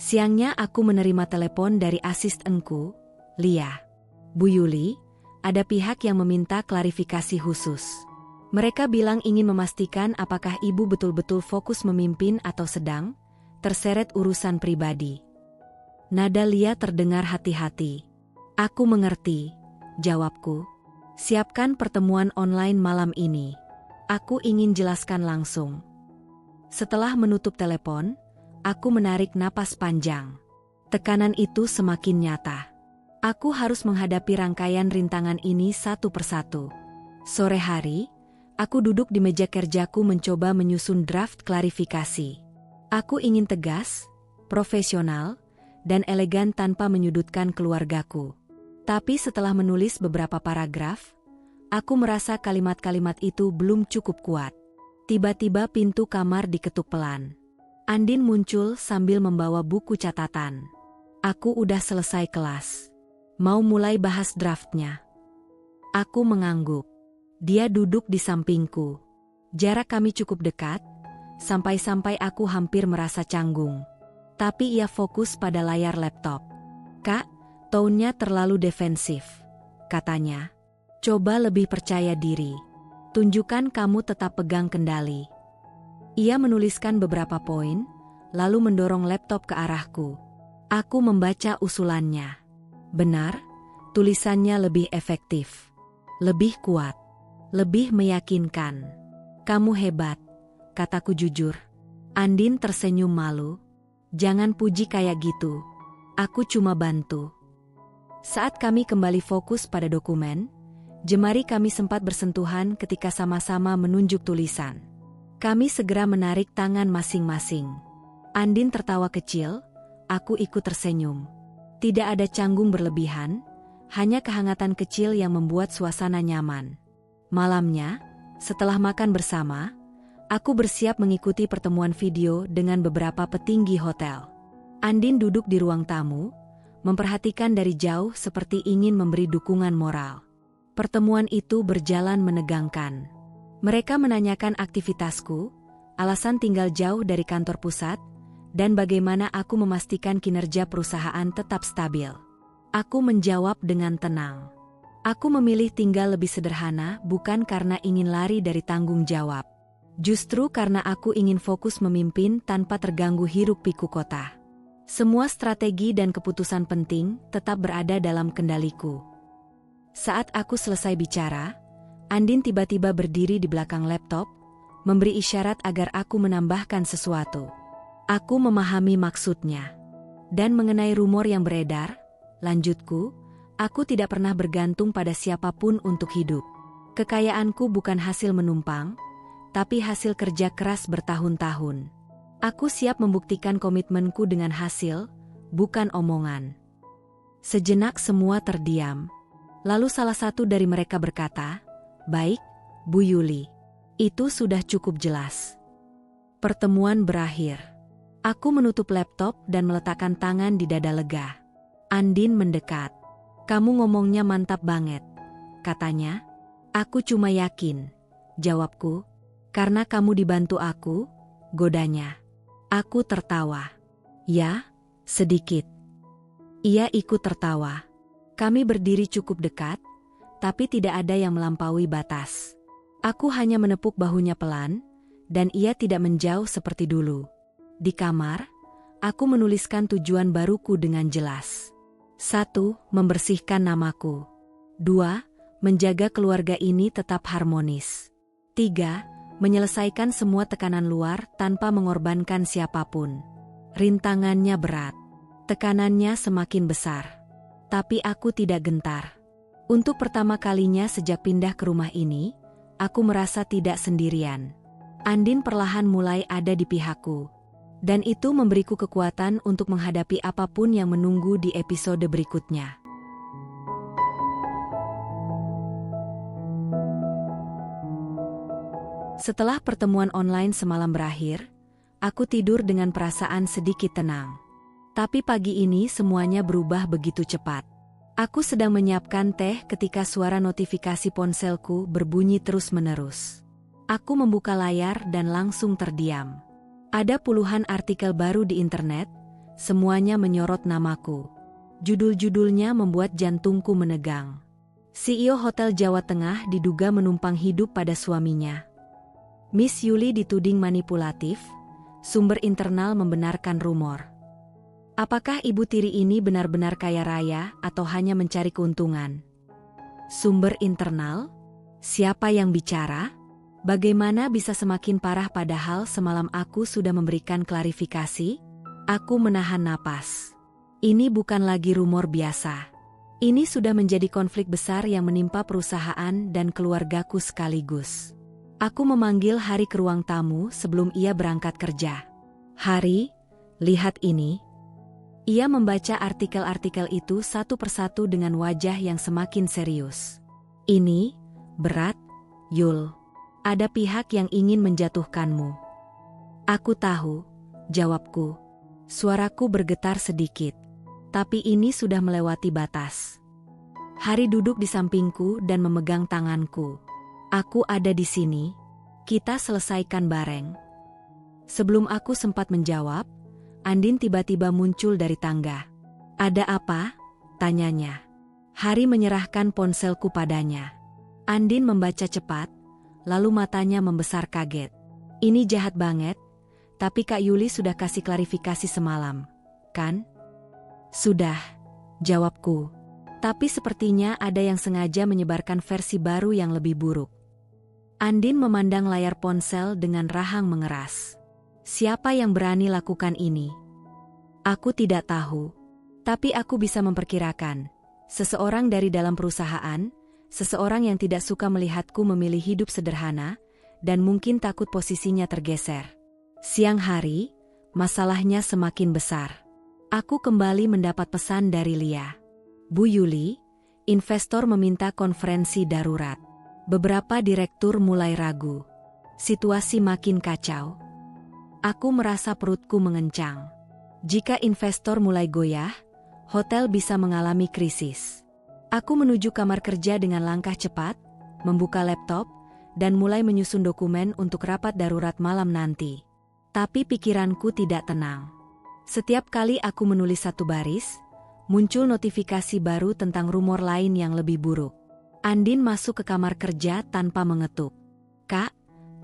Siangnya aku menerima telepon dari asistenku, Lia. Bu Yuli, ada pihak yang meminta klarifikasi khusus. Mereka bilang ingin memastikan apakah ibu betul-betul fokus memimpin atau sedang terseret urusan pribadi. Nada Lia terdengar hati-hati. Aku mengerti, jawabku. Siapkan pertemuan online malam ini. Aku ingin jelaskan langsung. Setelah menutup telepon, aku menarik napas panjang. Tekanan itu semakin nyata. Aku harus menghadapi rangkaian rintangan ini satu persatu. Sore hari, aku duduk di meja kerjaku mencoba menyusun draft klarifikasi. Aku ingin tegas, profesional, dan elegan tanpa menyudutkan keluargaku. Tapi setelah menulis beberapa paragraf, aku merasa kalimat-kalimat itu belum cukup kuat. Tiba-tiba pintu kamar diketuk pelan. Andin muncul sambil membawa buku catatan. Aku udah selesai kelas. Mau mulai bahas draftnya. Aku mengangguk. Dia duduk di sampingku. Jarak kami cukup dekat, sampai-sampai aku hampir merasa canggung. Tapi ia fokus pada layar laptop. "Kak, tone-nya terlalu defensif," katanya. "Coba lebih percaya diri. Tunjukkan kamu tetap pegang kendali." Ia menuliskan beberapa poin, lalu mendorong laptop ke arahku. Aku membaca usulannya. Benar, tulisannya lebih efektif, lebih kuat, lebih meyakinkan. "Kamu hebat," kataku jujur. Andin tersenyum malu. "Jangan puji kayak gitu. Aku cuma bantu." Saat kami kembali fokus pada dokumen, jemari kami sempat bersentuhan ketika sama-sama menunjuk tulisan. Kami segera menarik tangan masing-masing. Andin tertawa kecil, aku ikut tersenyum. Tidak ada canggung berlebihan, hanya kehangatan kecil yang membuat suasana nyaman. Malamnya, setelah makan bersama, aku bersiap mengikuti pertemuan video dengan beberapa petinggi hotel. Andin duduk di ruang tamu, memperhatikan dari jauh seperti ingin memberi dukungan moral. Pertemuan itu berjalan menegangkan. Mereka menanyakan aktivitasku, alasan tinggal jauh dari kantor pusat, dan bagaimana aku memastikan kinerja perusahaan tetap stabil. Aku menjawab dengan tenang. Aku memilih tinggal lebih sederhana bukan karena ingin lari dari tanggung jawab. Justru karena aku ingin fokus memimpin tanpa terganggu hiruk-pikuk kota. Semua strategi dan keputusan penting tetap berada dalam kendaliku. Saat aku selesai bicara, Andin tiba-tiba berdiri di belakang laptop, memberi isyarat agar aku menambahkan sesuatu. Aku memahami maksudnya. Dan mengenai rumor yang beredar, lanjutku, aku tidak pernah bergantung pada siapapun untuk hidup. Kekayaanku bukan hasil menumpang, tapi hasil kerja keras bertahun-tahun. Aku siap membuktikan komitmenku dengan hasil, bukan omongan. Sejenak semua terdiam. Lalu salah satu dari mereka berkata, "Baik, Bu Yuli. Itu sudah cukup jelas." Pertemuan berakhir. Aku menutup laptop dan meletakkan tangan di dada lega. Andin mendekat. "Kamu ngomongnya mantap banget," katanya. "Aku cuma yakin," jawabku. "Karena kamu dibantu aku," godanya. Aku tertawa. "Ya, sedikit." Ia ikut tertawa. Kami berdiri cukup dekat, tapi tidak ada yang melampaui batas. Aku hanya menepuk bahunya pelan, dan ia tidak menjauh seperti dulu. Di kamar, aku menuliskan tujuan baruku dengan jelas. 1. Membersihkan namaku. 2. Menjaga keluarga ini tetap harmonis. 3. Menyelesaikan semua tekanan luar tanpa mengorbankan siapapun. Rintangannya berat. Tekanannya semakin besar. Tapi aku tidak gentar. Untuk pertama kalinya sejak pindah ke rumah ini, aku merasa tidak sendirian. Andin perlahan mulai ada di pihakku. Dan itu memberiku kekuatan untuk menghadapi apapun yang menunggu di episode berikutnya. Setelah pertemuan online semalam berakhir, aku tidur dengan perasaan sedikit tenang. Tapi pagi ini semuanya berubah begitu cepat. Aku sedang menyiapkan teh ketika suara notifikasi ponselku berbunyi terus-menerus. Aku membuka layar dan langsung terdiam. Ada puluhan artikel baru di internet, semuanya menyorot namaku. Judul-judulnya membuat jantungku menegang. CEO Hotel Jawa Tengah diduga menumpang hidup pada suaminya. Miss Yuli dituding manipulatif, sumber internal membenarkan rumor. Apakah ibu tiri ini benar-benar kaya raya atau hanya mencari keuntungan? Sumber internal? Siapa yang bicara? Bagaimana bisa semakin parah padahal semalam aku sudah memberikan klarifikasi? Aku menahan napas. Ini bukan lagi rumor biasa. Ini sudah menjadi konflik besar yang menimpa perusahaan dan keluargaku sekaligus. Aku memanggil Hari ke ruang tamu sebelum ia berangkat kerja. Hari, lihat ini. Ia membaca artikel-artikel itu satu persatu dengan wajah yang semakin serius. Ini, berat, Yul. Ada pihak yang ingin menjatuhkanmu. Aku tahu, jawabku. Suaraku bergetar sedikit. Tapi ini sudah melewati batas. Hari duduk di sampingku dan memegang tanganku. Aku ada di sini. Kita selesaikan bareng. Sebelum aku sempat menjawab, Andin tiba-tiba muncul dari tangga. Ada apa? Tanyanya. Hari menyerahkan ponselku padanya. Andin membaca cepat, lalu matanya membesar kaget. Ini jahat banget, tapi Kak Yuli sudah kasih klarifikasi semalam, kan? Sudah, jawabku. Tapi sepertinya ada yang sengaja menyebarkan versi baru yang lebih buruk. Andin memandang layar ponsel dengan rahang mengeras. Siapa yang berani lakukan ini? Aku tidak tahu. Tapi aku bisa memperkirakan. Seseorang dari dalam perusahaan, seseorang yang tidak suka melihatku memilih hidup sederhana, dan mungkin takut posisinya tergeser. Siang hari, masalahnya semakin besar. Aku kembali mendapat pesan dari Lia. Bu Yuli, investor meminta konferensi darurat. Beberapa direktur mulai ragu. Situasi makin kacau. Aku merasa perutku mengencang. Jika investor mulai goyah, hotel bisa mengalami krisis. Aku menuju kamar kerja dengan langkah cepat, membuka laptop, dan mulai menyusun dokumen untuk rapat darurat malam nanti. Tapi pikiranku tidak tenang. Setiap kali aku menulis satu baris, muncul notifikasi baru tentang rumor lain yang lebih buruk. Andin masuk ke kamar kerja tanpa mengetuk. Kak,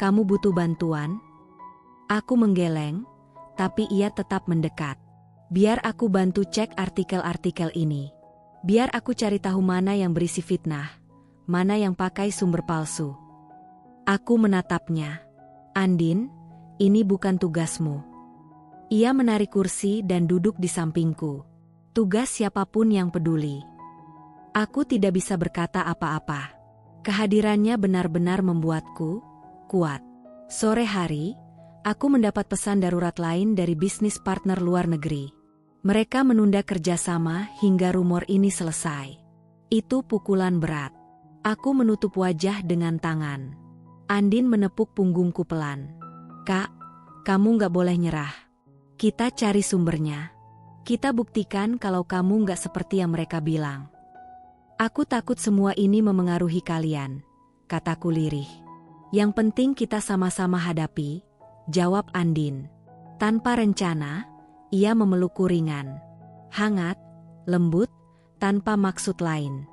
kamu butuh bantuan? Aku menggeleng, tapi ia tetap mendekat. Biar aku bantu cek artikel-artikel ini. Biar aku cari tahu mana yang berisi fitnah, mana yang pakai sumber palsu. Aku menatapnya. Andin, ini bukan tugasmu. Ia menarik kursi dan duduk di sampingku. Tugas siapapun yang peduli. Aku tidak bisa berkata apa-apa. Kehadirannya benar-benar membuatku kuat. Sore hari, aku mendapat pesan darurat lain dari bisnis partner luar negeri. Mereka menunda kerjasama hingga rumor ini selesai. Itu pukulan berat. Aku menutup wajah dengan tangan. Andin menepuk punggungku pelan. Kak, kamu nggak boleh nyerah. Kita cari sumbernya. Kita buktikan kalau kamu nggak seperti yang mereka bilang. Aku takut semua ini memengaruhi kalian, kataku lirih. Yang penting kita sama-sama hadapi, jawab Andin. Tanpa rencana, ia memelukku ringan. Hangat, lembut, tanpa maksud lain.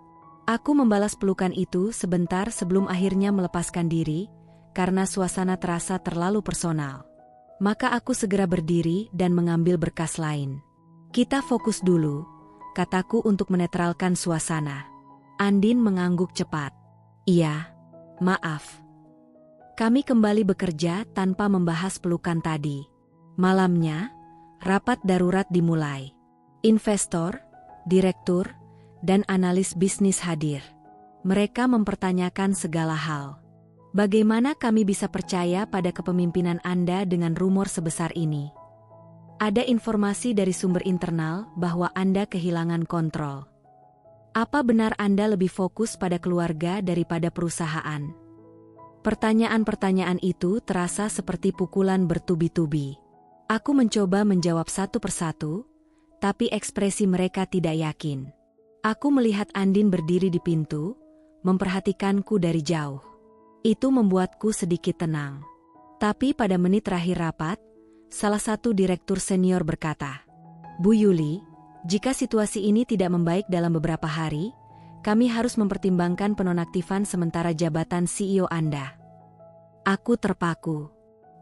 Aku membalas pelukan itu sebentar sebelum akhirnya melepaskan diri, karena suasana terasa terlalu personal. Maka aku segera berdiri dan mengambil berkas lain. Kita fokus dulu, kataku untuk menetralkan suasana. Andin mengangguk cepat. Iya, maaf. Kami kembali bekerja tanpa membahas pelukan tadi. Malamnya, rapat darurat dimulai. Investor, direktur, dan analis bisnis hadir. Mereka mempertanyakan segala hal. Bagaimana kami bisa percaya pada kepemimpinan Anda dengan rumor sebesar ini? Ada informasi dari sumber internal bahwa Anda kehilangan kontrol. Apa benar Anda lebih fokus pada keluarga daripada perusahaan? Pertanyaan-pertanyaan itu terasa seperti pukulan bertubi-tubi. Aku mencoba menjawab satu persatu, tapi ekspresi mereka tidak yakin. Aku melihat Andin berdiri di pintu, memperhatikanku dari jauh. Itu membuatku sedikit tenang. Tapi pada menit terakhir rapat, salah satu direktur senior berkata, Bu Yuli, jika situasi ini tidak membaik dalam beberapa hari, kami harus mempertimbangkan penonaktifan sementara jabatan CEO Anda. Aku terpaku.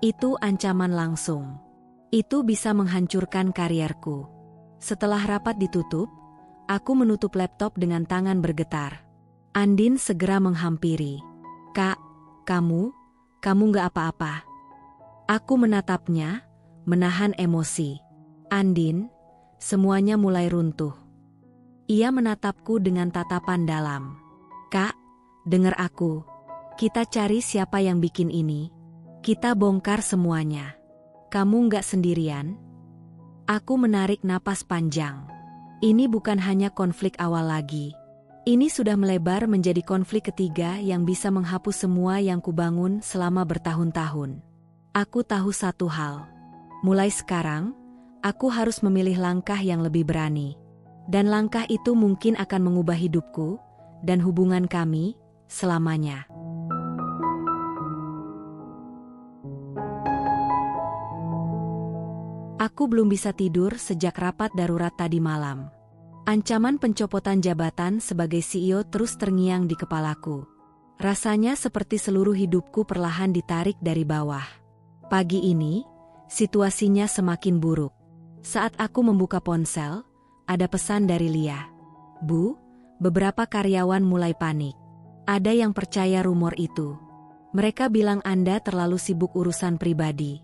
Itu ancaman langsung. Itu bisa menghancurkan karierku. Setelah rapat ditutup, aku menutup laptop dengan tangan bergetar. Andin segera menghampiri. Kak, kamu, kamu nggak apa-apa. Aku menatapnya, menahan emosi. Andin, semuanya mulai runtuh. Ia menatapku dengan tatapan dalam. Kak, dengar aku. Kita cari siapa yang bikin ini. Kita bongkar semuanya. Kamu nggak sendirian? Aku menarik napas panjang. Ini bukan hanya konflik awal lagi. Ini sudah melebar menjadi konflik ketiga yang bisa menghapus semua yang kubangun selama bertahun-tahun. Aku tahu satu hal. Mulai sekarang, aku harus memilih langkah yang lebih berani. Dan langkah itu mungkin akan mengubah hidupku dan hubungan kami selamanya. Aku belum bisa tidur sejak rapat darurat tadi malam. Ancaman pencopotan jabatan sebagai CEO terus terngiang di kepalaku. Rasanya seperti seluruh hidupku perlahan ditarik dari bawah. Pagi ini, situasinya semakin buruk. Saat aku membuka ponsel, ada pesan dari Lia. Bu, beberapa karyawan mulai panik. Ada yang percaya rumor itu. Mereka bilang Anda terlalu sibuk urusan pribadi.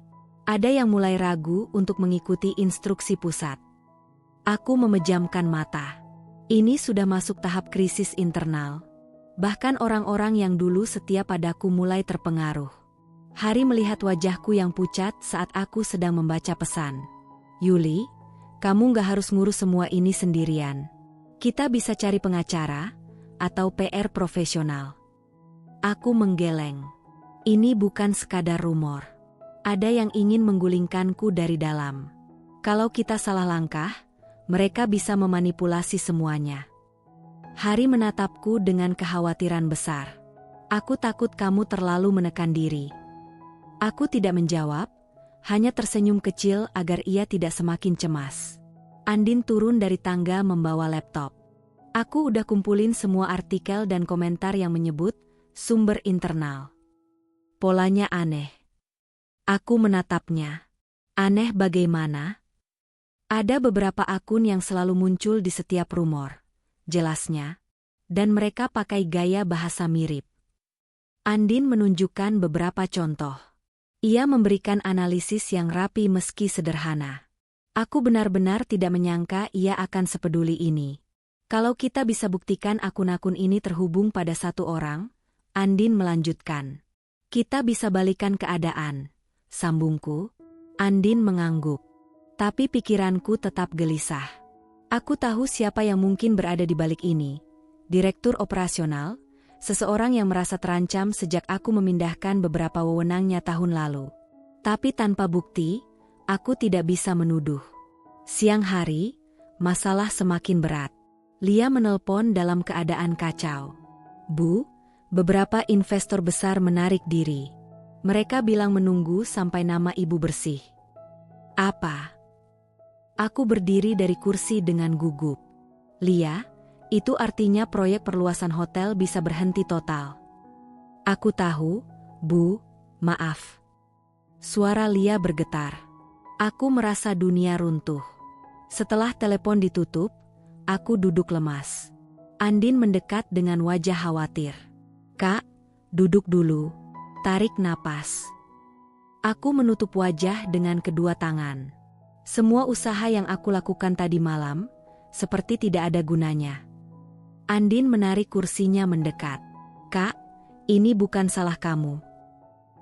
Ada yang mulai ragu untuk mengikuti instruksi pusat. Aku memejamkan mata. Ini sudah masuk tahap krisis internal. Bahkan orang-orang yang dulu setia padaku mulai terpengaruh. Hari melihat wajahku yang pucat saat aku sedang membaca pesan. Yuli, kamu gak harus ngurus semua ini sendirian. Kita bisa cari pengacara atau PR profesional. Aku menggeleng. Ini bukan sekadar rumor. Ada yang ingin menggulingkanku dari dalam. Kalau kita salah langkah, mereka bisa memanipulasi semuanya. Hari menatapku dengan kekhawatiran besar. Aku takut kamu terlalu menekan diri. Aku tidak menjawab, hanya tersenyum kecil agar ia tidak semakin cemas. Andin turun dari tangga membawa laptop. Aku udah kumpulin semua artikel dan komentar yang menyebut sumber internal. Polanya aneh. Aku menatapnya. Aneh bagaimana? Ada beberapa akun yang selalu muncul di setiap rumor, jelasnya, dan mereka pakai gaya bahasa mirip. Andin menunjukkan beberapa contoh. Ia memberikan analisis yang rapi meski sederhana. Aku benar-benar tidak menyangka ia akan sepeduli ini. Kalau kita bisa buktikan akun-akun ini terhubung pada satu orang, Andin melanjutkan. Kita bisa balikan keadaan, sambungku. Andin mengangguk. Tapi pikiranku tetap gelisah. Aku tahu siapa yang mungkin berada di balik ini. Direktur operasional, seseorang yang merasa terancam sejak aku memindahkan beberapa wewenangnya tahun lalu. Tapi tanpa bukti, aku tidak bisa menuduh. Siang hari, masalah semakin berat. Lia menelpon dalam keadaan kacau. Bu, beberapa investor besar menarik diri. Mereka bilang menunggu sampai nama ibu bersih. Apa? Aku berdiri dari kursi dengan gugup. Lia, itu artinya proyek perluasan hotel bisa berhenti total. Aku tahu, Bu, maaf. Suara Lia bergetar. Aku merasa dunia runtuh. Setelah telepon ditutup, aku duduk lemas. Andin mendekat dengan wajah khawatir. Kak, duduk dulu. Tarik napas. Aku menutup wajah dengan kedua tangan. Semua usaha yang aku lakukan tadi malam, seperti tidak ada gunanya. Andin menarik kursinya mendekat. Kak, ini bukan salah kamu.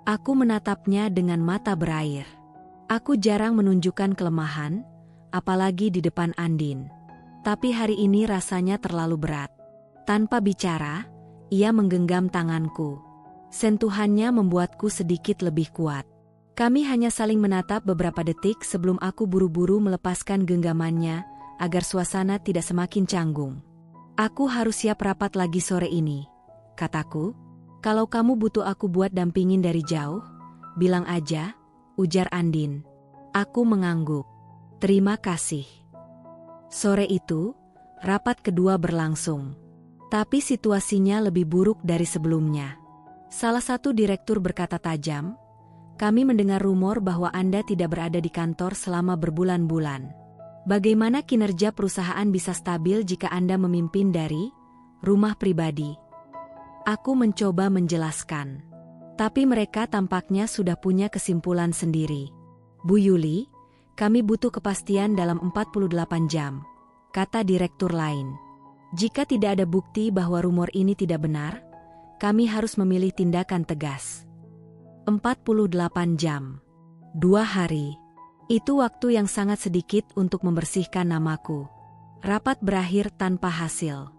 Aku menatapnya dengan mata berair. Aku jarang menunjukkan kelemahan, apalagi di depan Andin. Tapi hari ini rasanya terlalu berat. Tanpa bicara, ia menggenggam tanganku. Sentuhannya membuatku sedikit lebih kuat. Kami hanya saling menatap beberapa detik sebelum aku buru-buru melepaskan genggamannya agar suasana tidak semakin canggung. Aku harus siap rapat lagi sore ini, kataku. Kalau kamu butuh aku buat dampingin dari jauh, bilang aja, ujar Andin. Aku mengangguk. Terima kasih. Sore itu, rapat kedua berlangsung. Tapi situasinya lebih buruk dari sebelumnya. Salah satu direktur berkata tajam, kami mendengar rumor bahwa Anda tidak berada di kantor selama berbulan-bulan. Bagaimana kinerja perusahaan bisa stabil jika Anda memimpin dari rumah pribadi? Aku mencoba menjelaskan. Tapi mereka tampaknya sudah punya kesimpulan sendiri. Bu Yuli, kami butuh kepastian dalam 48 jam, kata direktur lain. Jika tidak ada bukti bahwa rumor ini tidak benar, kami harus memilih tindakan tegas. 48 jam. 2 hari. Itu waktu yang sangat sedikit untuk membersihkan namaku. Rapat berakhir tanpa hasil.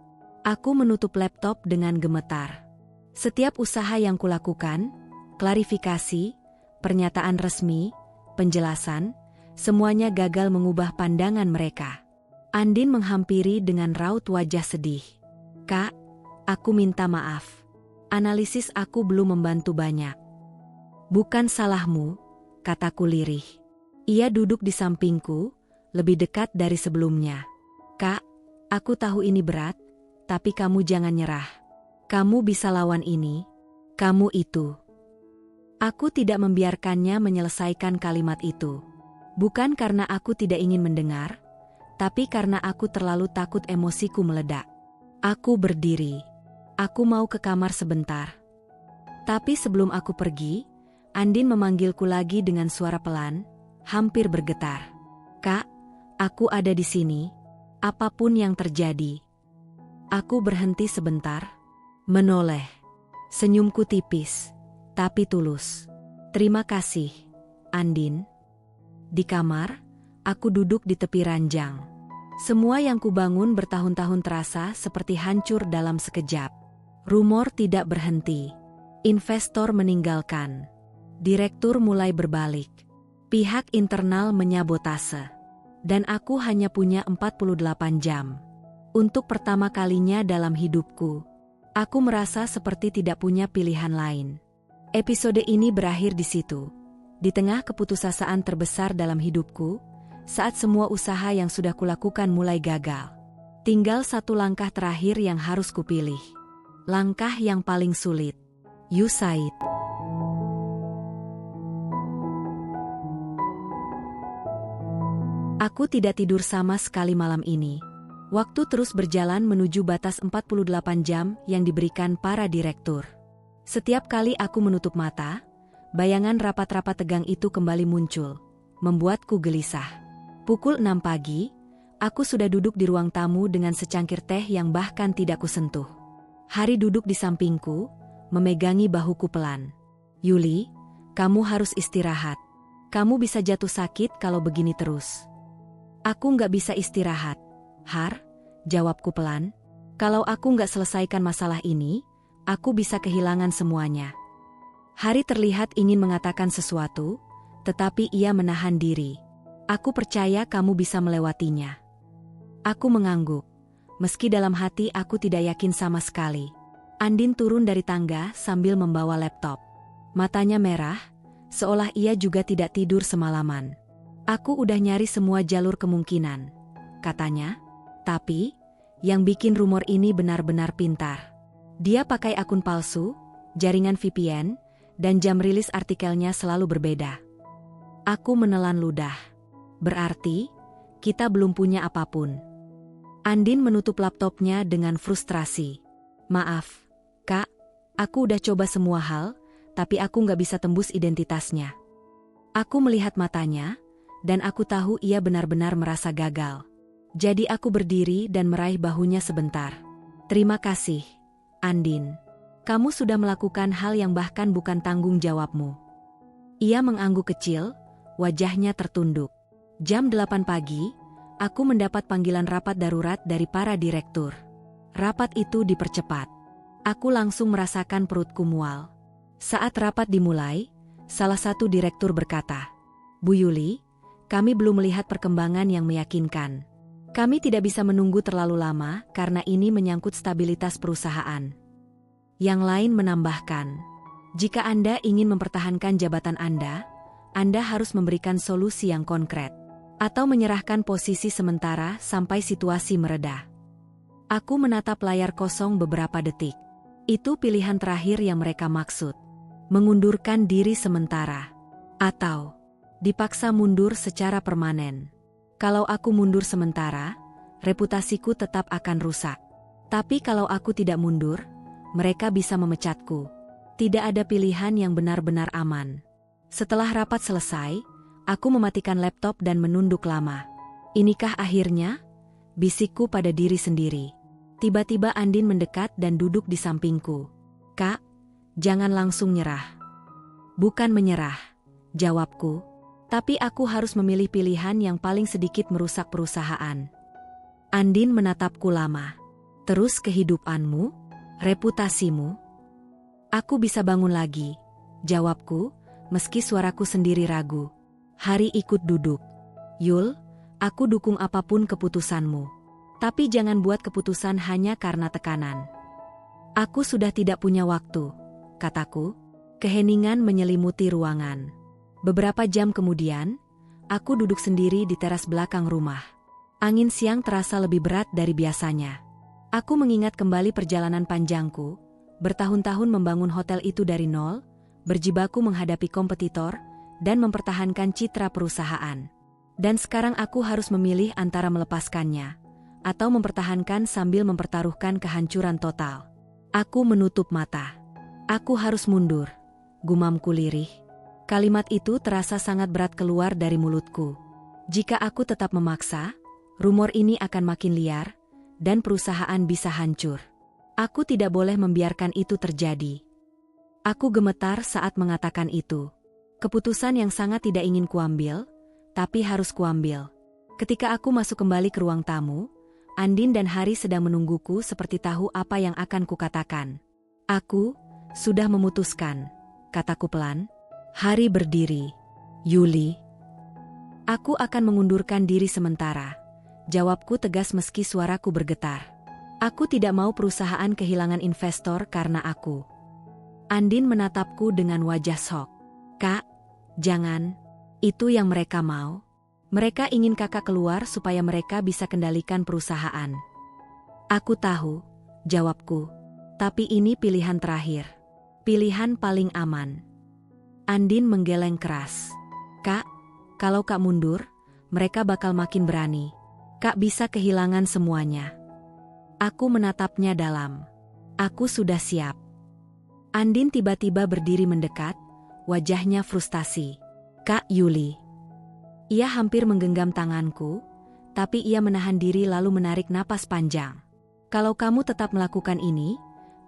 Aku menutup laptop dengan gemetar. Setiap usaha yang kulakukan, klarifikasi, pernyataan resmi, penjelasan, semuanya gagal mengubah pandangan mereka. Andin menghampiri dengan raut wajah sedih. Kak, aku minta maaf. Analisis aku belum membantu banyak. Bukan salahmu, kataku lirih. Ia duduk di sampingku, lebih dekat dari sebelumnya. Kak, aku tahu ini berat, tapi kamu jangan nyerah. Kamu bisa lawan ini, kamu itu. Aku tidak membiarkannya menyelesaikan kalimat itu. Bukan karena aku tidak ingin mendengar, tapi karena aku terlalu takut emosiku meledak. Aku berdiri. Aku mau ke kamar sebentar. Tapi sebelum aku pergi, Andin memanggilku lagi dengan suara pelan, hampir bergetar. Kak, aku ada di sini, apapun yang terjadi. Aku berhenti sebentar. Menoleh. Senyumku tipis, tapi tulus. Terima kasih, Andin. Di kamar, aku duduk di tepi ranjang. Semua yang kubangun bertahun-tahun terasa seperti hancur dalam sekejap. Rumor tidak berhenti. Investor meninggalkan. Direktur mulai berbalik. Pihak internal menyabotase. Dan aku hanya punya 48 jam. Untuk pertama kalinya dalam hidupku, aku merasa seperti tidak punya pilihan lain. Episode ini berakhir di situ. Di tengah keputusasaan terbesar dalam hidupku, saat semua usaha yang sudah kulakukan mulai gagal. Tinggal satu langkah terakhir yang harus kupilih. Langkah yang paling sulit. You Said. Aku tidak tidur sama sekali malam ini. Waktu terus berjalan menuju batas 48 jam yang diberikan para direktur. Setiap kali aku menutup mata, bayangan rapat-rapat tegang itu kembali muncul, membuatku gelisah. Pukul 6 pagi, aku sudah duduk di ruang tamu dengan secangkir teh yang bahkan tidak kusentuh. Hari duduk di sampingku, memegangi bahuku pelan. Yuli, kamu harus istirahat. Kamu bisa jatuh sakit kalau begini terus. Aku nggak bisa istirahat. Har, jawabku pelan, kalau aku nggak selesaikan masalah ini, aku bisa kehilangan semuanya. Hari terlihat ingin mengatakan sesuatu, tetapi ia menahan diri. Aku percaya kamu bisa melewatinya. Aku mengangguk, meski dalam hati aku tidak yakin sama sekali. Andin turun dari tangga sambil membawa laptop. Matanya merah, seolah ia juga tidak tidur semalaman. Aku udah nyari semua jalur kemungkinan, katanya. Tapi, yang bikin rumor ini benar-benar pintar. Dia pakai akun palsu, jaringan VPN, dan jam rilis artikelnya selalu berbeda. Aku menelan ludah. Berarti, kita belum punya apapun. Andin menutup laptopnya dengan frustrasi. Maaf, Kak, aku udah coba semua hal, tapi aku nggak bisa tembus identitasnya. Aku melihat matanya, dan aku tahu ia benar-benar merasa gagal. Jadi aku berdiri dan meraih bahunya sebentar. Terima kasih, Andin. Kamu sudah melakukan hal yang bahkan bukan tanggung jawabmu. Ia mengangguk kecil, wajahnya tertunduk. Jam 8 pagi, aku mendapat panggilan rapat darurat dari para direktur. Rapat itu dipercepat. Aku langsung merasakan perutku mual. Saat rapat dimulai, salah satu direktur berkata, Bu Yuli, kami belum melihat perkembangan yang meyakinkan. Kami tidak bisa menunggu terlalu lama karena ini menyangkut stabilitas perusahaan. Yang lain menambahkan, jika Anda ingin mempertahankan jabatan Anda harus memberikan solusi yang konkret, atau menyerahkan posisi sementara sampai situasi mereda. Aku menatap layar kosong beberapa detik. Itu pilihan terakhir yang mereka maksud. Mengundurkan diri sementara, atau dipaksa mundur secara permanen. Kalau aku mundur sementara, reputasiku tetap akan rusak. Tapi kalau aku tidak mundur, mereka bisa memecatku. Tidak ada pilihan yang benar-benar aman. Setelah rapat selesai, aku mematikan laptop dan menunduk lama. Inikah akhirnya? Bisikku pada diri sendiri. Tiba-tiba Andin mendekat dan duduk di sampingku. Kak, jangan langsung nyerah. Bukan menyerah, jawabku. Tapi aku harus memilih pilihan yang paling sedikit merusak perusahaan. Andin menatapku lama. Terus kehidupanmu, reputasimu. Aku bisa bangun lagi, jawabku, meski suaraku sendiri ragu. Hari ikut duduk. Yul, aku dukung apapun keputusanmu. Tapi jangan buat keputusan hanya karena tekanan. Aku sudah tidak punya waktu, kataku. Keheningan menyelimuti ruangan. Beberapa jam kemudian, aku duduk sendiri di teras belakang rumah. Angin siang terasa lebih berat dari biasanya. Aku mengingat kembali perjalanan panjangku, bertahun-tahun membangun hotel itu dari nol, berjibaku menghadapi kompetitor, dan mempertahankan citra perusahaan. Dan sekarang aku harus memilih antara melepaskannya, atau mempertahankan sambil mempertaruhkan kehancuran total. Aku menutup mata. Aku harus mundur, gumamku lirih. Kalimat itu terasa sangat berat keluar dari mulutku. Jika aku tetap memaksa, rumor ini akan makin liar, dan perusahaan bisa hancur. Aku tidak boleh membiarkan itu terjadi. Aku gemetar saat mengatakan itu. Keputusan yang sangat tidak ingin kuambil, tapi harus kuambil. Ketika aku masuk kembali ke ruang tamu, Andin dan Hari sedang menungguku seperti tahu apa yang akan kukatakan. Aku sudah memutuskan, kataku pelan. Hari berdiri. Yuli. Aku akan mengundurkan diri sementara. Jawabku tegas meski suaraku bergetar. Aku tidak mau perusahaan kehilangan investor karena aku. Andin menatapku dengan wajah shock. Kak, jangan. Itu yang mereka mau. Mereka ingin kakak keluar supaya mereka bisa kendalikan perusahaan. Aku tahu, jawabku. Tapi ini pilihan terakhir. Pilihan paling aman. Andin menggeleng keras. Kak, kalau Kak mundur, mereka bakal makin berani. Kak bisa kehilangan semuanya. Aku menatapnya dalam. Aku sudah siap. Andin tiba-tiba berdiri mendekat, wajahnya frustasi. Kak Yuli. Ia hampir menggenggam tanganku, tapi ia menahan diri lalu menarik napas panjang. Kalau kamu tetap melakukan ini,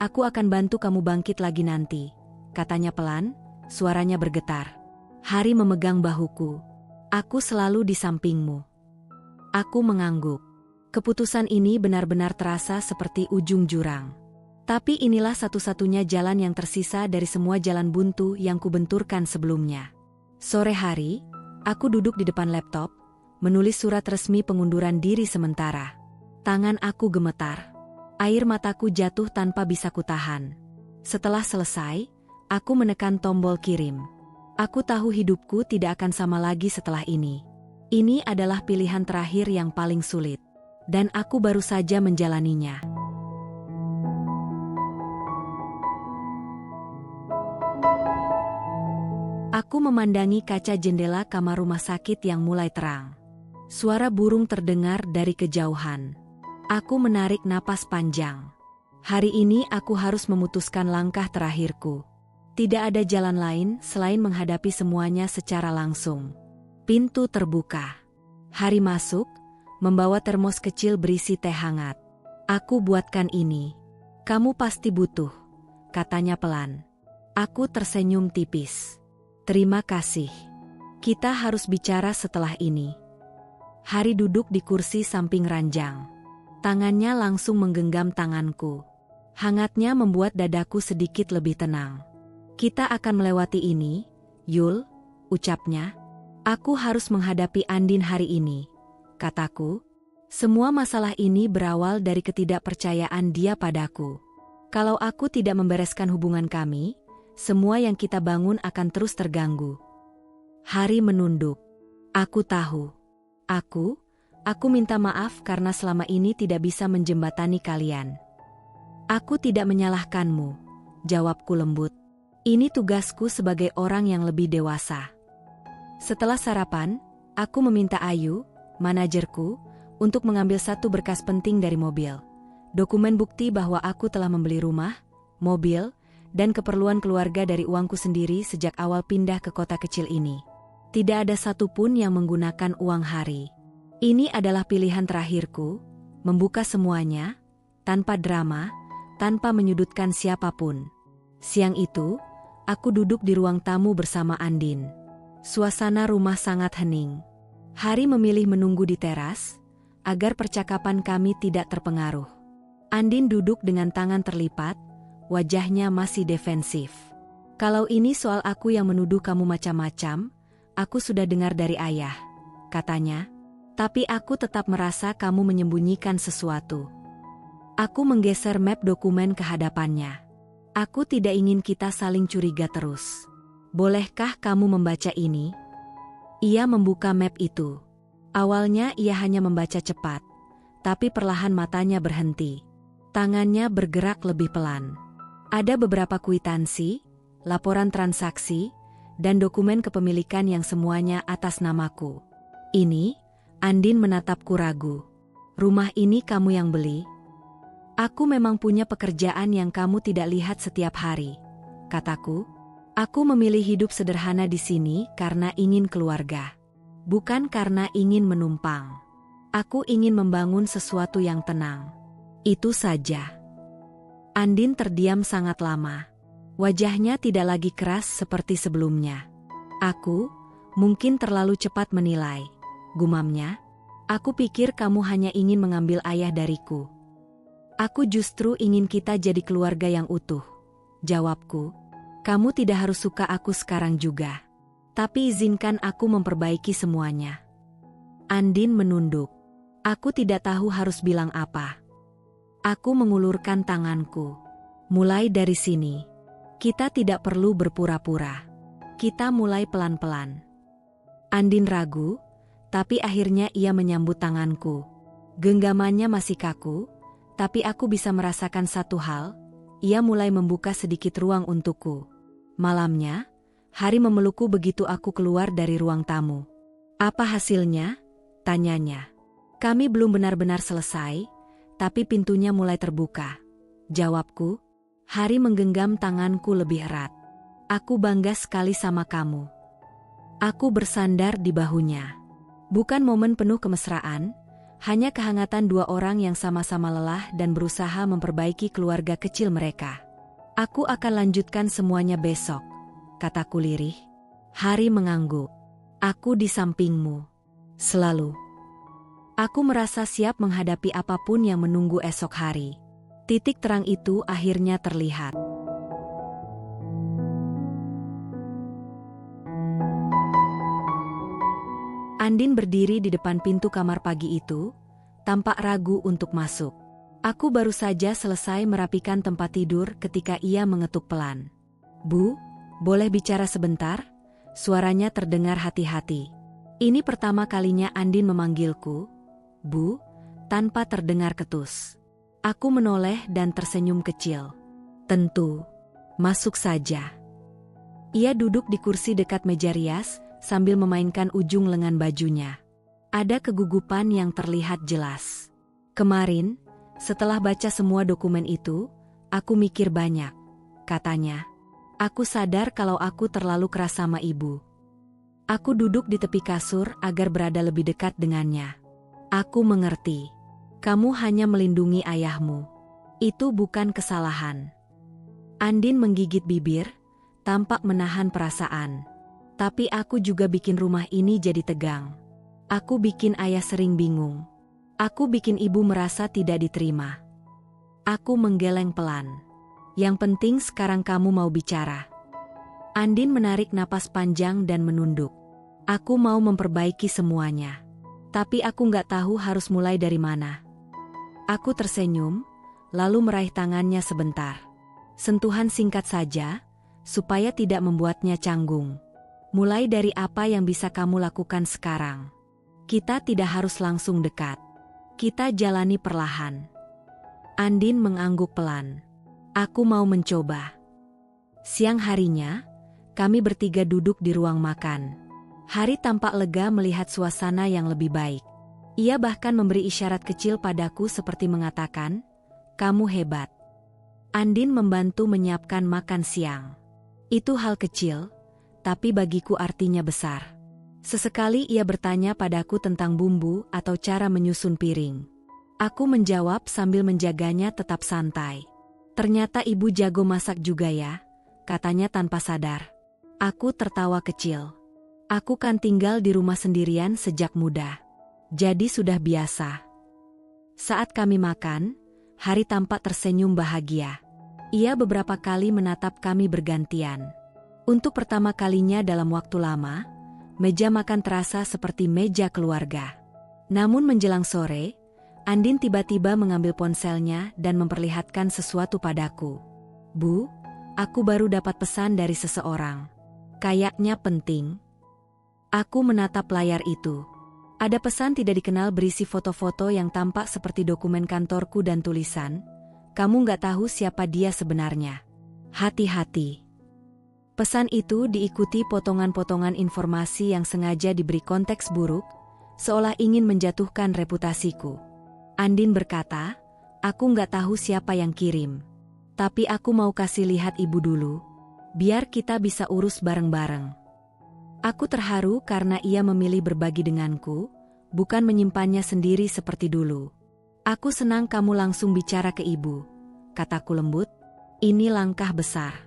aku akan bantu kamu bangkit lagi nanti, katanya pelan. Suaranya bergetar. Hari memegang bahuku. Aku selalu di sampingmu. Aku mengangguk. Keputusan ini benar-benar terasa seperti ujung jurang. Tapi inilah satu-satunya jalan yang tersisa dari semua jalan buntu yang kubenturkan sebelumnya. Sore hari, aku duduk di depan laptop, menulis surat resmi pengunduran diri sementara. Tangan aku gemetar. Air mataku jatuh tanpa bisa kutahan. Setelah selesai, aku menekan tombol kirim. Aku tahu hidupku tidak akan sama lagi setelah ini. Ini adalah pilihan terakhir yang paling sulit. Dan aku baru saja menjalaninya. Aku memandangi kaca jendela kamar rumah sakit yang mulai terang. Suara burung terdengar dari kejauhan. Aku menarik napas panjang. Hari ini aku harus memutuskan langkah terakhirku. Tidak ada jalan lain selain menghadapi semuanya secara langsung. Pintu terbuka. Hari masuk, membawa termos kecil berisi teh hangat. Aku buatkan ini. Kamu pasti butuh, katanya pelan. Aku tersenyum tipis. Terima kasih. Kita harus bicara setelah ini. Hari duduk di kursi samping ranjang. Tangannya langsung menggenggam tanganku. Hangatnya membuat dadaku sedikit lebih tenang. Kita akan melewati ini, Yul, ucapnya. Aku harus menghadapi Andin hari ini, kataku. Semua masalah ini berawal dari ketidakpercayaan dia padaku. Kalau aku tidak membereskan hubungan kami, semua yang kita bangun akan terus terganggu. Hari menunduk. Aku tahu. Aku minta maaf karena selama ini tidak bisa menjembatani kalian. Aku tidak menyalahkanmu, jawabku lembut. Ini tugasku sebagai orang yang lebih dewasa. Setelah sarapan, aku meminta Ayu, manajerku, untuk mengambil satu berkas penting dari mobil. Dokumen bukti bahwa aku telah membeli rumah, mobil, dan keperluan keluarga dari uangku sendiri sejak awal pindah ke kota kecil ini. Tidak ada satupun yang menggunakan uang hari. Ini adalah pilihan terakhirku, membuka semuanya, tanpa drama, tanpa menyudutkan siapapun. Siang itu, aku duduk di ruang tamu bersama Andin. Suasana rumah sangat hening. Hari memilih menunggu di teras, agar percakapan kami tidak terpengaruh. Andin duduk dengan tangan terlipat, wajahnya masih defensif. Kalau ini soal aku yang menuduh kamu macam-macam, aku sudah dengar dari ayah, katanya. Tapi aku tetap merasa kamu menyembunyikan sesuatu. Aku menggeser map dokumen ke hadapannya. Aku tidak ingin kita saling curiga terus. Bolehkah kamu membaca ini? Ia membuka map itu. Awalnya ia hanya membaca cepat, tapi perlahan matanya berhenti. Tangannya bergerak lebih pelan. Ada beberapa kwitansi, laporan transaksi, dan dokumen kepemilikan yang semuanya atas namaku. Ini, Andin menatapku ragu. Rumah ini kamu yang beli? Aku memang punya pekerjaan yang kamu tidak lihat setiap hari, kataku. Aku memilih hidup sederhana di sini karena ingin keluarga. Bukan karena ingin menumpang. Aku ingin membangun sesuatu yang tenang. Itu saja. Andin terdiam sangat lama. Wajahnya tidak lagi keras seperti sebelumnya. Aku, mungkin terlalu cepat menilai, gumamnya. Aku pikir kamu hanya ingin mengambil ayah dariku. Aku justru ingin kita jadi keluarga yang utuh, jawabku. Kamu tidak harus suka aku sekarang juga. Tapi izinkan aku memperbaiki semuanya. Andin menunduk. Aku tidak tahu harus bilang apa. Aku mengulurkan tanganku. Mulai dari sini. Kita tidak perlu berpura-pura. Kita mulai pelan-pelan. Andin ragu, tapi akhirnya ia menyambut tanganku. Genggamannya masih kaku, tapi aku bisa merasakan satu hal, ia mulai membuka sedikit ruang untukku. Malamnya, Hari memelukku begitu aku keluar dari ruang tamu. Apa hasilnya? Tanyanya. Kami belum benar-benar selesai, tapi pintunya mulai terbuka. Jawabku. Hari menggenggam tanganku lebih erat. Aku bangga sekali sama kamu. Aku bersandar di bahunya. Bukan momen penuh kemesraan, hanya kehangatan dua orang yang sama-sama lelah dan berusaha memperbaiki keluarga kecil mereka. Aku akan lanjutkan semuanya besok, kataku lirih. Hari mengangguk. Aku di sampingmu. Selalu. Aku merasa siap menghadapi apapun yang menunggu esok hari. Titik terang itu akhirnya terlihat. Andin berdiri di depan pintu kamar pagi itu, tampak ragu untuk masuk. Aku baru saja selesai merapikan tempat tidur ketika ia mengetuk pelan. Bu, boleh bicara sebentar? Suaranya terdengar hati-hati. Ini pertama kalinya Andin memanggilku, Bu, tanpa terdengar ketus. Aku menoleh dan tersenyum kecil. Tentu, masuk saja. Ia duduk di kursi dekat meja rias, sambil memainkan ujung lengan bajunya. Ada kegugupan yang terlihat jelas. Kemarin, setelah baca semua dokumen itu, aku mikir banyak, katanya. Aku sadar kalau aku terlalu keras sama ibu. Aku duduk di tepi kasur agar berada lebih dekat dengannya. Aku mengerti. Kamu hanya melindungi ayahmu. Itu bukan kesalahan. Andin menggigit bibir, tampak menahan perasaan. Tapi aku juga bikin rumah ini jadi tegang. Aku bikin ayah sering bingung. Aku bikin ibu merasa tidak diterima. Aku menggeleng pelan. Yang penting sekarang kamu mau bicara. Andin menarik napas panjang dan menunduk. Aku mau memperbaiki semuanya. Tapi aku nggak tahu harus mulai dari mana. Aku tersenyum, lalu meraih tangannya sebentar. Sentuhan singkat saja, supaya tidak membuatnya canggung. Mulai dari apa yang bisa kamu lakukan sekarang. Kita tidak harus langsung dekat. Kita jalani perlahan. Andin mengangguk pelan. Aku mau mencoba. Siang harinya, kami bertiga duduk di ruang makan. Hari tampak lega melihat suasana yang lebih baik. Ia bahkan memberi isyarat kecil padaku seperti mengatakan, kamu hebat. Andin membantu menyiapkan makan siang. Itu hal kecil, tapi bagiku artinya besar. Sesekali ia bertanya padaku tentang bumbu atau cara menyusun piring. Aku menjawab sambil menjaganya tetap santai. Ternyata ibu jago masak juga ya, katanya tanpa sadar. Aku tertawa kecil. Aku kan tinggal di rumah sendirian sejak muda. Jadi sudah biasa. Saat kami makan, Hari tampak tersenyum bahagia. Ia beberapa kali menatap kami bergantian. Untuk pertama kalinya dalam waktu lama, meja makan terasa seperti meja keluarga. Namun menjelang sore, Andin tiba-tiba mengambil ponselnya dan memperlihatkan sesuatu padaku. "Bu, aku baru dapat pesan dari seseorang. Kayaknya penting." Aku menatap layar itu. Ada pesan tidak dikenal berisi foto-foto yang tampak seperti dokumen kantorku dan tulisan, "Kamu nggak tahu siapa dia sebenarnya. Hati-hati." Pesan itu diikuti potongan-potongan informasi yang sengaja diberi konteks buruk, seolah ingin menjatuhkan reputasiku. Andin berkata, "Aku nggak tahu siapa yang kirim. Tapi aku mau kasih lihat ibu dulu, biar kita bisa urus bareng-bareng." Aku terharu karena ia memilih berbagi denganku, bukan menyimpannya sendiri seperti dulu. "Aku senang kamu langsung bicara ke ibu," kataku lembut. "Ini langkah besar."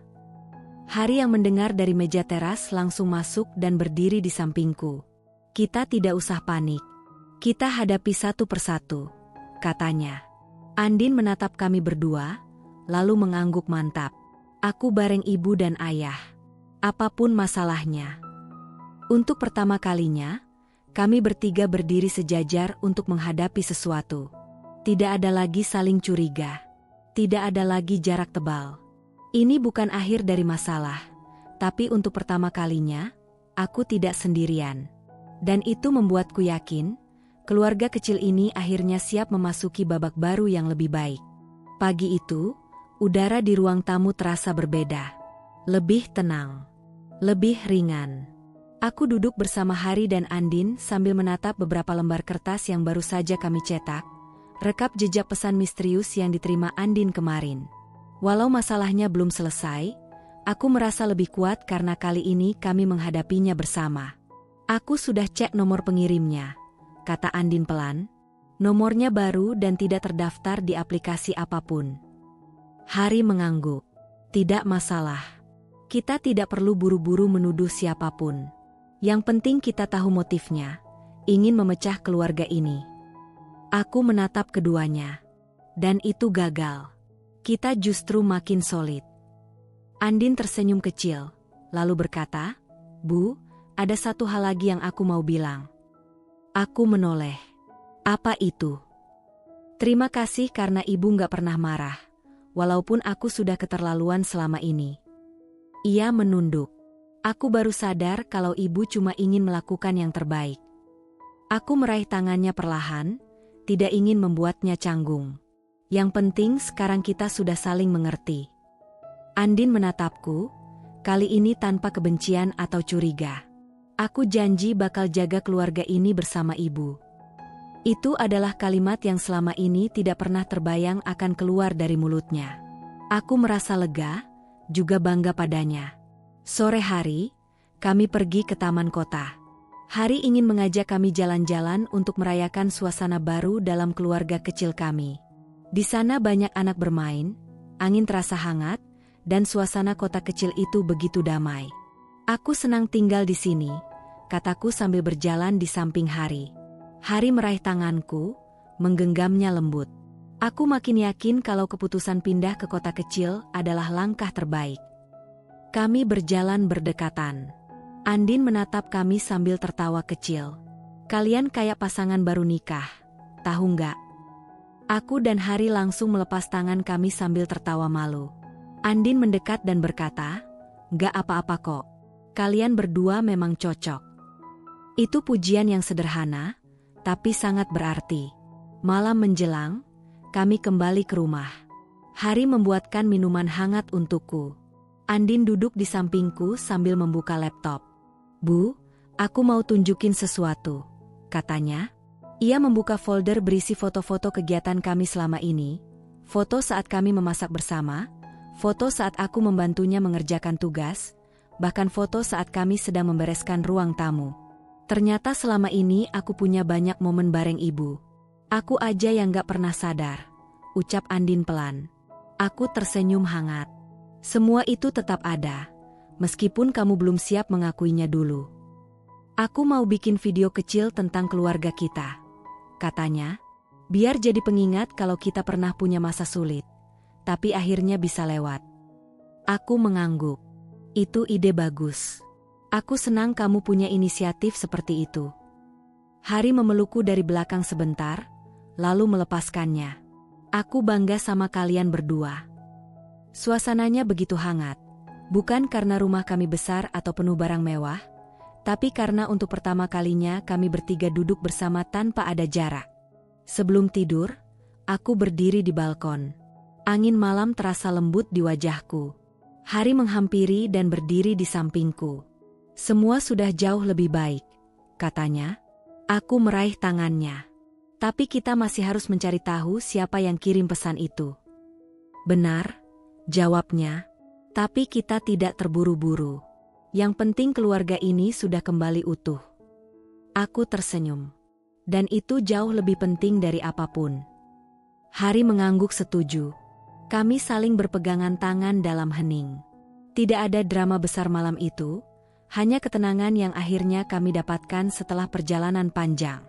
Hari yang mendengar dari meja teras langsung masuk dan berdiri di sampingku. "Kita tidak usah panik. Kita hadapi satu persatu," katanya. Andin menatap kami berdua, lalu mengangguk mantap. "Aku bareng ibu dan ayah. Apapun masalahnya." Untuk pertama kalinya, kami bertiga berdiri sejajar untuk menghadapi sesuatu. Tidak ada lagi saling curiga. Tidak ada lagi jarak tebal. Ini bukan akhir dari masalah, tapi untuk pertama kalinya, aku tidak sendirian. Dan itu membuatku yakin, keluarga kecil ini akhirnya siap memasuki babak baru yang lebih baik. Pagi itu, udara di ruang tamu terasa berbeda. Lebih tenang. Lebih ringan. Aku duduk bersama Hari dan Andin sambil menatap beberapa lembar kertas yang baru saja kami cetak, rekap jejak pesan misterius yang diterima Andin kemarin. Walau masalahnya belum selesai, aku merasa lebih kuat karena kali ini kami menghadapinya bersama. "Aku sudah cek nomor pengirimnya," kata Andin pelan. "Nomornya baru dan tidak terdaftar di aplikasi apapun." Hari mengangguk. "Tidak masalah. Kita tidak perlu buru-buru menuduh siapapun. Yang penting kita tahu motifnya, ingin memecah keluarga ini." Aku menatap keduanya. Dan itu gagal. Kita justru makin solid. Andin tersenyum kecil, lalu berkata, "Bu, ada satu hal lagi yang aku mau bilang." Aku menoleh. "Apa itu?" "Terima kasih karena ibu nggak pernah marah, walaupun aku sudah keterlaluan selama ini." Ia menunduk. "Aku baru sadar kalau ibu cuma ingin melakukan yang terbaik." Aku meraih tangannya perlahan, tidak ingin membuatnya canggung. "Yang penting sekarang kita sudah saling mengerti." Andin menatapku, kali ini tanpa kebencian atau curiga. "Aku janji bakal jaga keluarga ini bersama ibu." Itu adalah kalimat yang selama ini tidak pernah terbayang akan keluar dari mulutnya. Aku merasa lega, juga bangga padanya. Sore hari, kami pergi ke taman kota. Hari ingin mengajak kami jalan-jalan untuk merayakan suasana baru dalam keluarga kecil kami. Di sana banyak anak bermain, angin terasa hangat, dan suasana kota kecil itu begitu damai. "Aku senang tinggal di sini," kataku sambil berjalan di samping Hari. Hari meraih tanganku, menggenggamnya lembut. Aku makin yakin kalau keputusan pindah ke kota kecil adalah langkah terbaik. Kami berjalan berdekatan. Andin menatap kami sambil tertawa kecil. "Kalian kayak pasangan baru nikah, tahu nggak?" Aku dan Hari langsung melepas tangan kami sambil tertawa malu. Andin mendekat dan berkata, "Nggak apa-apa kok. Kalian berdua memang cocok." Itu pujian yang sederhana, tapi sangat berarti. Malam menjelang, kami kembali ke rumah. Hari membuatkan minuman hangat untukku. Andin duduk di sampingku sambil membuka laptop. "Bu, aku mau tunjukin sesuatu," katanya. Ia membuka folder berisi foto-foto kegiatan kami selama ini, foto saat kami memasak bersama, Foto saat aku membantunya mengerjakan tugas, bahkan foto saat kami sedang membereskan ruang tamu. Ternyata selama ini aku punya banyak momen bareng ibu. Aku aja yang gak pernah sadar, ucap Andin pelan. Aku tersenyum hangat. Semua itu tetap ada, meskipun kamu belum siap mengakuinya dulu. Aku mau bikin video kecil tentang keluarga kita, katanya. Biar jadi pengingat kalau kita pernah punya masa sulit, tapi akhirnya bisa lewat. Aku mengangguk. Itu ide bagus. Aku senang kamu punya inisiatif seperti itu. Hari memelukku dari belakang sebentar, lalu melepaskannya. Aku bangga sama kalian berdua. Suasananya begitu hangat, bukan karena rumah kami besar atau penuh barang mewah, tapi karena untuk pertama kalinya kami bertiga duduk bersama tanpa ada jarak. Sebelum tidur, aku berdiri di balkon. Angin malam terasa lembut di wajahku. Hari menghampiri dan berdiri di sampingku. Semua sudah jauh lebih baik, katanya. Aku meraih tangannya. Tapi kita masih harus mencari tahu siapa yang kirim pesan itu. Benar, jawabnya. Tapi kita tidak terburu-buru. Yang penting keluarga ini sudah kembali utuh. Aku tersenyum. Dan itu jauh lebih penting dari apapun. Hari mengangguk setuju. Kami saling berpegangan tangan dalam hening. Tidak ada drama besar malam itu, hanya ketenangan yang akhirnya kami dapatkan setelah perjalanan panjang.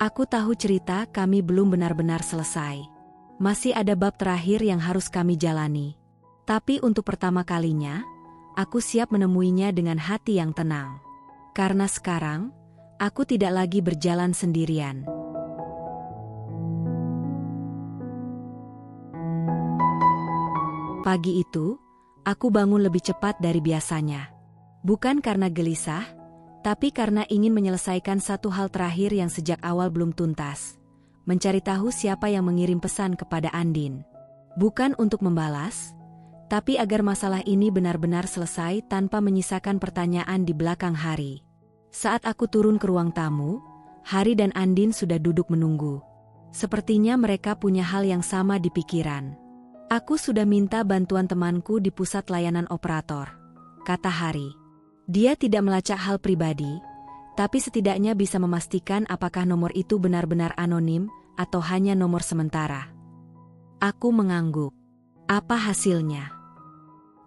Aku tahu cerita kami belum benar-benar selesai. Masih ada bab terakhir yang harus kami jalani. Tapi untuk pertama kalinya, aku siap menemuinya dengan hati yang tenang. Karena sekarang, aku tidak lagi berjalan sendirian. Pagi itu, aku bangun lebih cepat dari biasanya. Bukan karena gelisah, tapi karena ingin menyelesaikan satu hal terakhir yang sejak awal belum tuntas. Mencari tahu siapa yang mengirim pesan kepada Andin. Bukan untuk membalas, tapi agar masalah ini benar-benar selesai tanpa menyisakan pertanyaan di belakang Hari. Saat aku turun ke ruang tamu, Hari dan Andin sudah duduk menunggu. Sepertinya mereka punya hal yang sama di pikiran. Aku sudah minta bantuan temanku di pusat layanan operator, kata Hari. Dia tidak melacak hal pribadi, tapi setidaknya bisa memastikan apakah nomor itu benar-benar anonim atau hanya nomor sementara. Aku mengangguk. Apa hasilnya?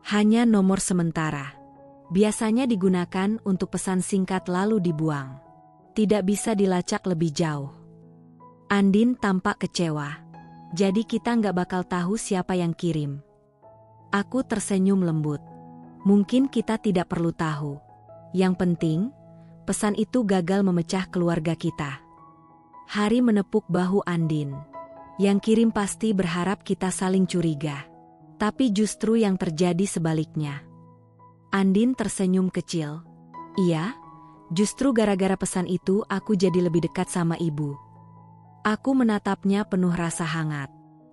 Hanya nomor sementara. Biasanya digunakan untuk pesan singkat lalu dibuang. Tidak bisa dilacak lebih jauh. Andin tampak kecewa. Jadi kita nggak bakal tahu siapa yang kirim. Aku tersenyum lembut. Mungkin kita tidak perlu tahu. Yang penting, pesan itu gagal memecah keluarga kita. Hari menepuk bahu Andin. Yang kirim pasti berharap kita saling curiga. Tapi justru yang terjadi sebaliknya. Andin tersenyum kecil. Iya, justru gara-gara pesan itu aku jadi lebih dekat sama ibu. Aku menatapnya penuh rasa hangat.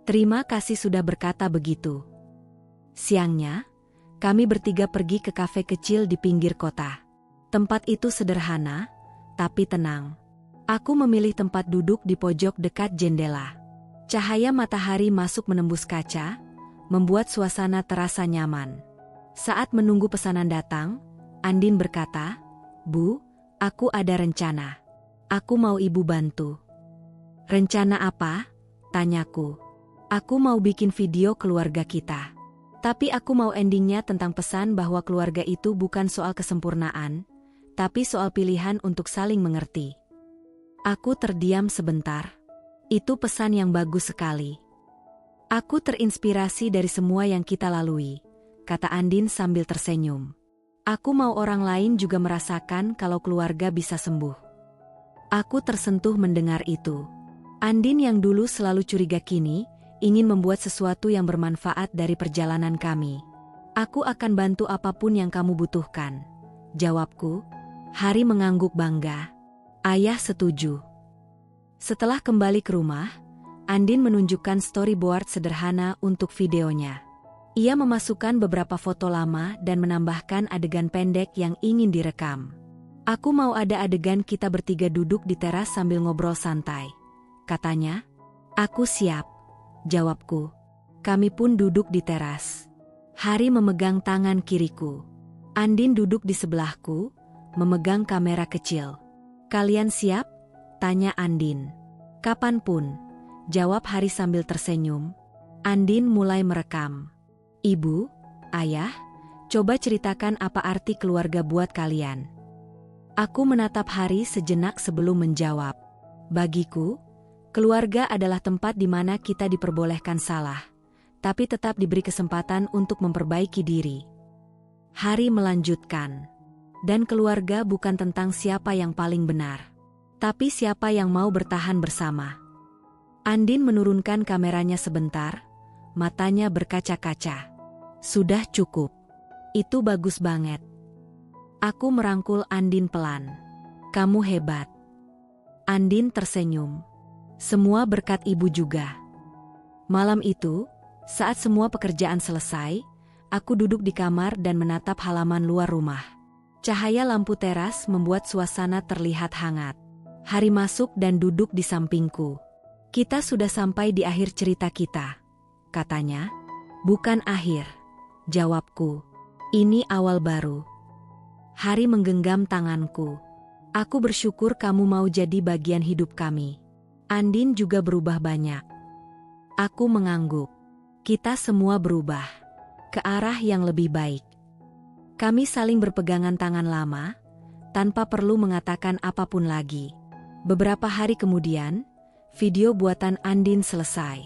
Terima kasih sudah berkata begitu. Siangnya, kami bertiga pergi ke kafe kecil di pinggir kota. Tempat itu sederhana, tapi tenang. Aku memilih tempat duduk di pojok dekat jendela. Cahaya matahari masuk menembus kaca, membuat suasana terasa nyaman. Saat menunggu pesanan datang, Andin berkata, "Bu, aku ada rencana. Aku mau ibu bantu." "Rencana apa?" tanyaku. "Aku mau bikin video keluarga kita. Tapi aku mau endingnya tentang pesan bahwa keluarga itu bukan soal kesempurnaan, tapi soal pilihan untuk saling mengerti." Aku terdiam sebentar. Itu pesan yang bagus sekali. Aku terinspirasi dari semua yang kita lalui, kata Andin sambil tersenyum. Aku mau orang lain juga merasakan kalau keluarga bisa sembuh. Aku tersentuh mendengar itu. Andin yang dulu selalu curiga kini, ingin membuat sesuatu yang bermanfaat dari perjalanan kami. "Aku akan bantu apapun yang kamu butuhkan," jawabku. Hari mengangguk bangga. "Ayah setuju." Setelah kembali ke rumah, Andin menunjukkan storyboard sederhana untuk videonya. Ia memasukkan beberapa foto lama dan menambahkan adegan pendek yang ingin direkam. "Aku mau ada adegan kita bertiga duduk di teras sambil ngobrol santai," katanya. "Aku siap," jawabku. Kami pun duduk di teras. Hari memegang tangan kiriku. Andin duduk di sebelahku, memegang kamera kecil. "Kalian siap?" tanya Andin. "Kapanpun," jawab Hari sambil tersenyum. Andin mulai merekam. "Ibu, Ayah, coba ceritakan apa arti keluarga buat kalian." Aku menatap Hari sejenak sebelum menjawab. "Bagiku, keluarga adalah tempat di mana kita diperbolehkan salah, tapi tetap diberi kesempatan untuk memperbaiki diri." Hari melanjutkan. "Dan keluarga bukan tentang siapa yang paling benar, tapi siapa yang mau bertahan bersama." Andin menurunkan kameranya sebentar, matanya berkaca-kaca. "Sudah cukup. Itu bagus banget." Aku merangkul Andin pelan. "Kamu hebat." Andin tersenyum. "Semua berkat ibu juga." Malam itu, saat semua pekerjaan selesai, aku duduk di kamar dan menatap halaman luar rumah. Cahaya lampu teras membuat suasana terlihat hangat. Hari masuk dan duduk di sampingku. "Kita sudah sampai di akhir cerita kita," katanya. "Bukan akhir," jawabku. "Ini awal baru." Hari menggenggam tanganku. "Aku bersyukur kamu mau jadi bagian hidup kami." Andin juga berubah banyak. Aku mengangguk. Kita semua berubah ke arah yang lebih baik. Kami saling berpegangan tangan lama, tanpa perlu mengatakan apapun lagi. Beberapa hari kemudian, video buatan Andin selesai.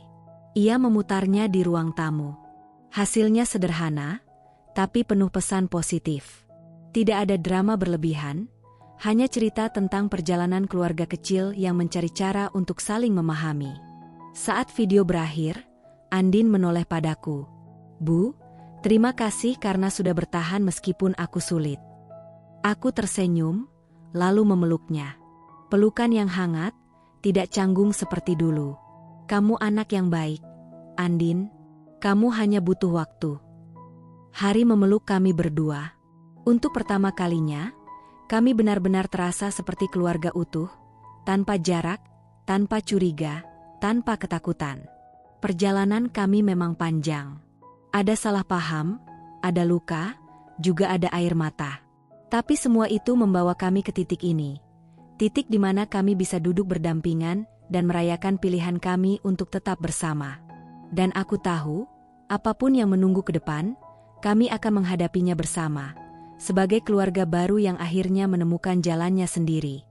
Ia memutarnya di ruang tamu. Hasilnya sederhana, tapi penuh pesan positif. Tidak ada drama berlebihan, hanya cerita tentang perjalanan keluarga kecil yang mencari cara untuk saling memahami. Saat video berakhir, Andin menoleh padaku. "Bu, terima kasih karena sudah bertahan meskipun aku sulit." Aku tersenyum, lalu memeluknya. Pelukan yang hangat, tidak canggung seperti dulu. "Kamu anak yang baik, Andin. Kamu hanya butuh waktu." Hari memeluk kami berdua. Untuk pertama kalinya, kami benar-benar terasa seperti keluarga utuh, tanpa jarak, tanpa curiga, tanpa ketakutan. Perjalanan kami memang panjang. Ada salah paham, ada luka, juga ada air mata. Tapi semua itu membawa kami ke titik ini. Titik di mana kami bisa duduk berdampingan dan merayakan pilihan kami untuk tetap bersama. Dan aku tahu, apapun yang menunggu ke depan, kami akan menghadapinya bersama, sebagai keluarga baru yang akhirnya menemukan jalannya sendiri.